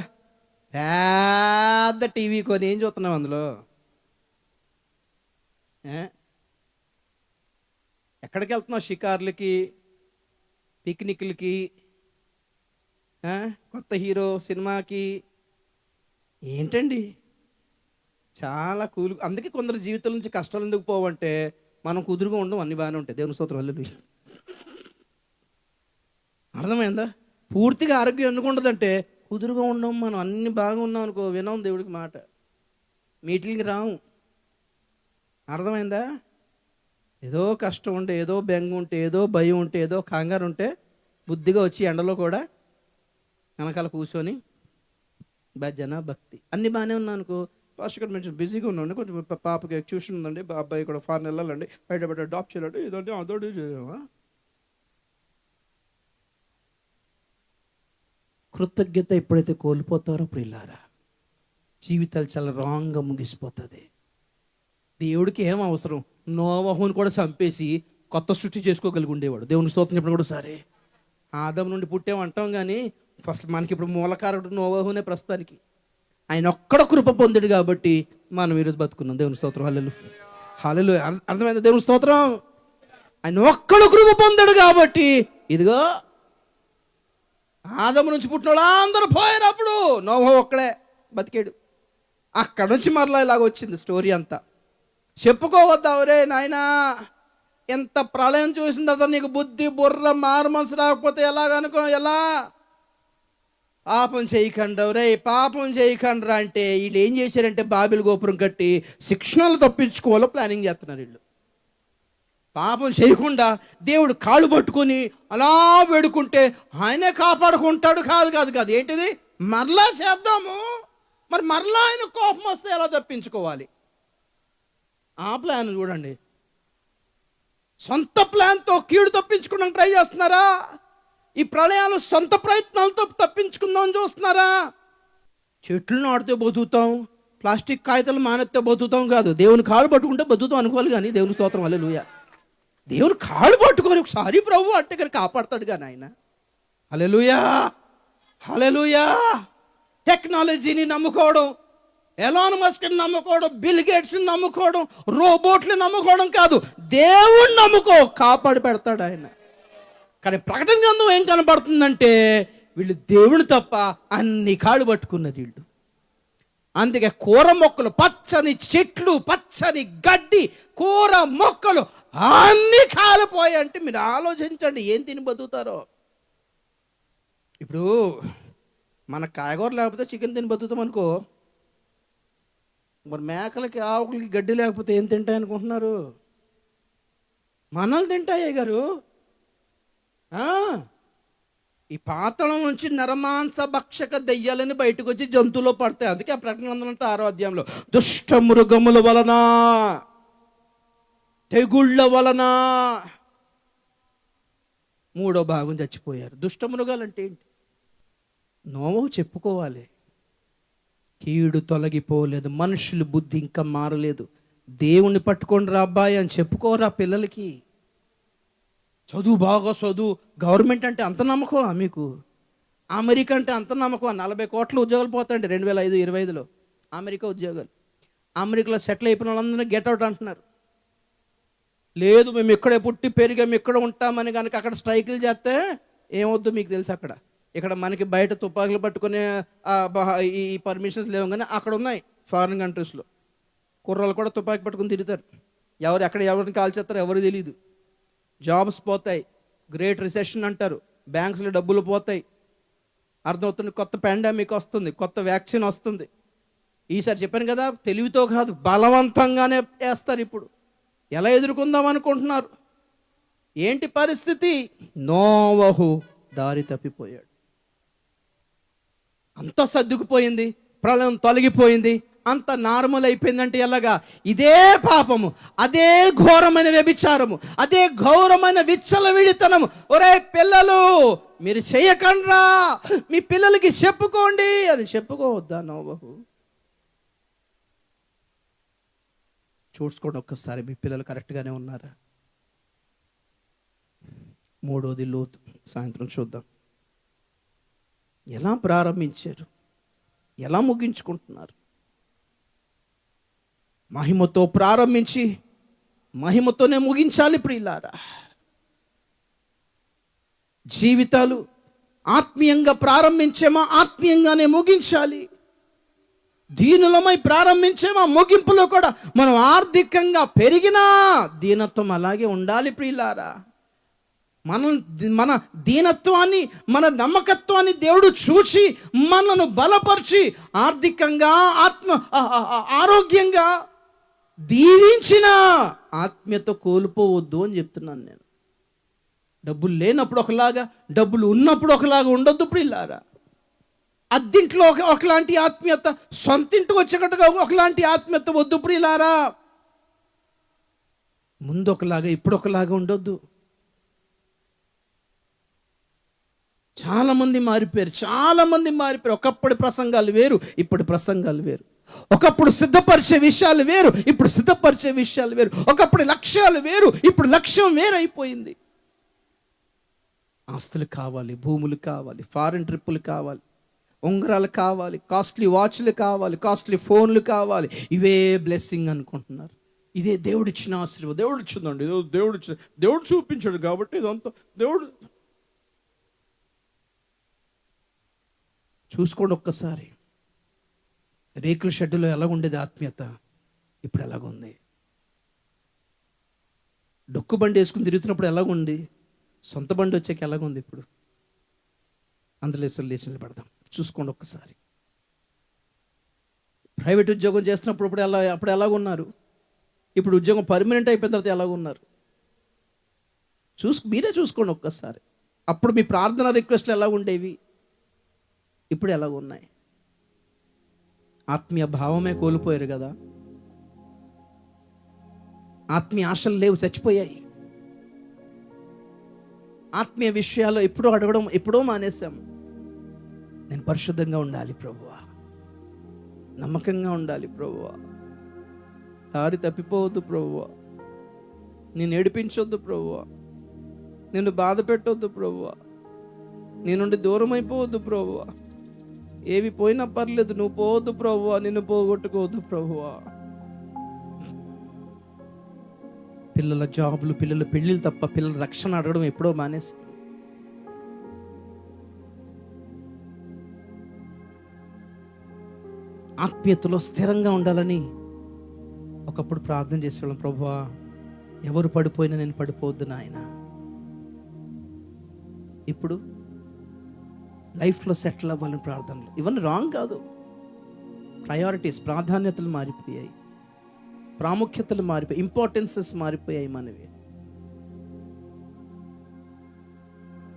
పెద్ద టీవీ కొని ఏం చూస్తున్నావు అందులో? ఎక్కడికి వెళ్తున్నావు? షికార్లకి, పిక్నిక్లకి, కొత్త హీరో సినిమాకి. ఏంటండి చాలా కూలు. అందుకే కొందరు జీవితం నుంచి కష్టాలు ఎందుకు పోవంటే మనం కుదురుగా ఉండడం, అన్ని బాగానే ఉంటాయి. దేవుని స్తోత్రం. హల్లెలూయా. అర్థమైందా? పూర్తిగా ఆరోగ్యం ఎందుకు ఉండదంటే కుదురుగా ఉన్నాం. మనం అన్ని బాగా ఉన్నాం అనుకో, వినాం దేవుడికి మాట, మీటింగ్కి రాము. అర్థమైందా? ఏదో కష్టం ఉంటే, ఏదో బెంగ ఉంటే, ఏదో భయం ఉంటే, ఏదో కంగారు ఉంటే బుద్ధిగా వచ్చి ఎండలో కూడా వెనకాల కూర్చొని భజన భక్తి అన్ని బాగానే ఉన్నా అనుకో. ఫస్ట్ ఇక్కడ మంచి బిజీగా ఉన్నాండి, కొంచెం పాపకి ట్యూషన్ ఉందండి, అబ్బాయి కూడా ఫారెన్ వెళ్ళాలండి, బయట డాప్ చేయాలండి, ఇదంటే అదోటి. కృతజ్ఞత ఎప్పుడైతే కోల్పోతారో ప్రియులారా, జీవితాలు చాలా రాంగ్గా ముగిసిపోతుంది. దేవుడికి ఏం అవసరం? నోవహుని కూడా చంపేసి కొత్త సృష్టి చేసుకోగలిగి ఉండేవాడు. దేవుని స్తోత్రం చెప్పిన కూడా సరే. ఆదం నుండి పుట్టేమంటాం కానీ ఫస్ట్ మనకి ఇప్పుడు మూలకారుడు నోవహునే ప్రస్తుతానికి. ఆయన ఒక్కడ కృప పొందాడు కాబట్టి మనం ఈరోజు బతుకున్నాం. దేవుని స్తోత్రం. హల్లెలూయా. అర్థమైంది? దేవుని స్తోత్రం. ఆయన ఒక్కడు కృప పొందాడు కాబట్టి ఇదిగో ఆదము నుంచి పుట్టినోళ్ళు అందరూ పోయినప్పుడు నోవహు ఒక్కడే బతికాడు. అక్కడ నుంచి మరలా ఇలాగ వచ్చింది స్టోరీ అంతా. చెప్పుకోవద్దా? ఒరే నాయనా, ఎంత ప్రళయం చూసిన తర్వాత నీకు బుద్ధి బుర్ర మారు మనసు రాకపోతే ఎలాగనుకో, ఎలా? పాపం చేయకండి రే, పాపం చేయకండిరా అంటే వీళ్ళు ఏం చేశారంటే బాబిల్ గోపురం కట్టి శిక్షణలు తప్పించుకోవాలో ప్లానింగ్ చేస్తున్నారు వీళ్ళు. పాపం చేయకుండా దేవుడు కాళ్ళు పట్టుకొని అలా వేడుకుంటే ఆయనే కాపాడుకుంటాడు. కాదు ఏంటిది? మరలా చేద్దాము, మరి మరలా ఆయన కోపం వస్తే ఎలా తప్పించుకోవాలి? ఆ ప్లాన్ చూడండి. సొంత ప్లాన్తో కీడు తప్పించుకోవడానికి ట్రై చేస్తున్నారా? ఈ ప్రళయాలు సొంత ప్రయత్నాలతో తప్పించుకుందాం చూస్తున్నారా? చెట్లు నాటితే బతుకుతాం, ప్లాస్టిక్ కాగితాలు మానేస్తే బతుకుతాం కాదు. దేవుని కాళ్ళు పట్టుకుంటే బతుకుతాం అనుకోవాలి కానీ దేవుని స్తోత్రం. హల్లెలూయా. దేవుని కాళ్ళు పట్టుకొని ఒకసారి ప్రభు అంటే కానీ కాపాడతాడు కానీ ఆయన. హల్లెలూయా. టెక్నాలజీని నమ్ముకోవడం, ఎలాన్ మస్క్ని నమ్ముకోవడం, బిల్ గేట్స్ని నమ్ముకోవడం, రోబోట్ని నమ్ముకోవడం కాదు, దేవుణ్ణి నమ్ముకో, కాపాడి పెడతాడు ఆయన. కానీ ప్రకటన గ్రంథం ఏం కనబడుతుందంటే వీళ్ళు దేవుని తప్ప అన్ని కాళ్ళు పట్టుకున్నారు. వీళ్ళు అందుకే కూర మొక్కలు, పచ్చని చెట్లు, పచ్చని గడ్డి, కూర మొక్కలు అన్నీ కాలిపోయాయి. అంటే మీరు ఆలోచించండి ఏం తిని బతుకుతారో. ఇప్పుడు మన కాయగూర లేకపోతే చికెన్ తిని బతుకుతాం అనుకో, మరి మేకలకి ఆవులకి గడ్డి లేకపోతే ఏం తింటాయి అనుకుంటున్నారు? మనల్ని తింటాయే గారు. ఈ పాతాళం నుంచి నరమాంస భక్షక దెయ్యాలని బయటకు వచ్చి జంతువులో పడతాయి. అందుకే ఆ ప్రకటన గ్రంథం 6వ అధ్యాయంలో దుష్ట మృగముల వలన, తెగుళ్ళ వలన 3వ భాగం చచ్చిపోయారు. దుష్ట మృగాలు అంటే ఏంటి? నోవహు చెప్పుకోవాలి, కీడు తొలగిపోలేదు, మనుషుల బుద్ధి ఇంకా మారలేదు, దేవుణ్ణి పట్టుకొని రా అబ్బాయి అని చెప్పుకోరా పిల్లలకి. చదువు బాగా చదువు, గవర్నమెంట్ అంటే అంత నమ్మకం మీకు? అమెరికా అంటే అంత నమ్మకం? 40 కోట్ల ఉద్యోగాలు పోతాయండి 2025లో అమెరికా ఉద్యోగాలు. అమెరికాలో సెటిల్ అయిపోయిన వాళ్ళందరూ గెట్అవుట్ అంటున్నారు. లేదు మేము ఇక్కడే పుట్టి పెరిగాము, ఇక్కడ ఉంటామని కనుక అక్కడ స్ట్రైకులు చేస్తే ఏమవుద్దు మీకు తెలుసు. అక్కడ ఇక్కడ మనకి బయట తుపాకులు పట్టుకునే ఈ పర్మిషన్స్ లేవు, కానీ అక్కడ ఉన్నాయి ఫారిన్ కంట్రీస్లో. కుర్రాళ్ళు కూడా తుపాకి పట్టుకుని తిరుగుతారు. ఎవరిని కాల్చేస్తారో ఎవరు తెలియదు. జాబ్స్ పోతాయి, గ్రేట్ రిసెషన్ అంటారు, బ్యాంక్స్లో డబ్బులు పోతాయి. అర్థమవుతుంది. కొత్త పాండమిక్ వస్తుంది, కొత్త వ్యాక్సిన్ వస్తుంది. ఈసారి చెప్పాను కదా, తెలివితో కాదు బలవంతంగానే వేస్తారు. ఇప్పుడు ఎలా ఎదుర్కొందాం అనుకుంటున్నారు? ఏంటి పరిస్థితి? నోవహు దారి తప్పిపోయాడు. అంతా సర్దుకుపోయింది, ప్రళయం తొలగిపోయింది, అంత నార్మల్ అయిపోయిందంటే ఎలాగా? ఇదే పాపము, అదే ఘోరమైన వ్యభిచారము, అదే ఘోరమైన విచ్చలవిడితనము. ఒరే పిల్లలు మీరు చేయకండ్రా, మీ పిల్లలకి చెప్పుకోండి అని చెప్పుకోవద్దా నోవహు? చూసుకోండి ఒక్కసారి, మీ పిల్లలు కరెక్ట్గానే ఉన్నారా? 3వది లోతు. సాయంత్రం చూద్దాం ఎలా ప్రారంభించారు, ఎలా ముగించుకుంటున్నారు. మహిమతో ప్రారంభించి మహిమతోనే ముగించాలి ప్రియులారా. జీవితాలు ఆత్మీయంగా ప్రారంభించేమా ఆత్మీయంగానే ముగించాలి. దీనులమై ప్రారంభించేమా ముగింపులో కూడా మనం ఆర్థికంగా పెరిగినా దీనత్వం అలాగే ఉండాలి ప్రియులారా. మన దీనత్వాన్ని, మన నమ్మకత్వాన్ని దేవుడు చూసి మనను బలపరిచి ఆర్థికంగా ఆరోగ్యంగా దీవించిన ఆత్మీయత కోల్పోవద్దు అని చెప్తున్నాను నేను. డబ్బులు లేనప్పుడు ఒకలాగా, డబ్బులు ఉన్నప్పుడు ఒకలాగా ఉండొద్దు ప్రియులారా. అద్దింట్లో ఒకలాంటి ఆత్మీయత, సొంతింటికి వచ్చేటట్టుగా ఒకలాంటి ఆత్మీయత వద్దు ప్రియులారా. ముందు ఒకలాగా ఇప్పుడు ఒకలాగా ఉండొద్దు. చాలా మంది మారిపోయారు. ఒకప్పుడు ప్రసంగాలు వేరు, ఇప్పుడు ప్రసంగాలు వేరు. ఒకప్పుడు సిద్ధపరిచే విషయాలు వేరు, ఇప్పుడు సిద్ధపరిచే విషయాలు వేరు. ఒకప్పుడు లక్ష్యాలు వేరు, ఇప్పుడు లక్ష్యం వేరైపోయింది. ఆస్తులు కావాలి, భూములు కావాలి, ఫారిన్ ట్రిప్పులు కావాలి, ఉంగరాలు కావాలి, కాస్ట్లీ వాచ్లు కావాలి, కాస్ట్లీ ఫోన్లు కావాలి. ఇవే బ్లెస్సింగ్ అనుకుంటున్నారు. ఇదే దేవుడిచ్చిన ఆశీర్వాదం. దేవుడు ఇచ్చిందండి, దేవుడు చూపించాడు కాబట్టి ఇదంతా దేవుడు. చూసుకోండి ఒక్కసారి, రేకుల షెడ్డులో ఎలా ఉండేది ఆత్మీయత, ఇప్పుడు ఎలాగుంది? డొక్కు బండి వేసుకుని తిరుగుతున్నప్పుడు ఎలాగుంది? సొంత బండి వచ్చాక ఎలాగుంది? ఇప్పుడు అందులో లేచి పడదాం. చూసుకోండి ఒక్కసారి. ప్రైవేట్ ఉద్యోగం చేస్తున్నప్పుడు అప్పుడు ఎలాగున్నారు? ఇప్పుడు ఉద్యోగం పర్మనెంట్ అయిపోయిన తర్వాత ఎలాగున్నారు? మీరే చూసుకోండి ఒక్కసారి. అప్పుడు మీ ప్రార్థన రిక్వెస్ట్లు ఎలా ఉండేవి, ఇప్పుడు ఎలా ఉన్నాయి? ఆత్మీయ భావమే కోల్పోయారు కదా. ఆత్మీయ ఆశలు లేవు, చచ్చిపోయాయి. ఆత్మీయ విషయాల్లో ఎప్పుడో మానేశాం. నేను పరిశుద్ధంగా ఉండాలి ప్రభువా, నమ్మకంగా ఉండాలి ప్రభువా, దారి తప్పిపోవద్దు ప్రభువా, నేను ఏడిపించొద్దు ప్రభువా, నిన్ను బాధ పెట్టొద్దు ప్రభువా, నీ నుండి దూరం అయిపోవద్దు ప్రభువా, ఏవి పోయినా పర్లేదు నువ్వు పోవద్దు ప్రభువా, నిన్ను పోగొట్టుకోవద్దు ప్రభువా. పిల్లల జాబులు, పిల్లల పెళ్ళిళ్ళు తప్ప పిల్లల రక్షణ అడగడం ఎప్పుడో మానేసి. ఆత్మీయతలో స్థిరంగా ఉండాలని ఒకప్పుడు ప్రార్థన చేసేవాళ్ళం. ప్రభువా, ఎవరు పడిపోయినా నేను పడిపోవద్దు నాయన. ఇప్పుడు లైఫ్లో సెటిల్ అవ్వాలని ప్రార్థనలు. ఇవన్నీ రాంగ్ కాదు. ప్రయారిటీస్, ప్రాధాన్యతలు మారిపోయాయి, ప్రాముఖ్యతలు మారిపోయాయి, ఇంపార్టెన్సెస్ మారిపోయాయి మనవి.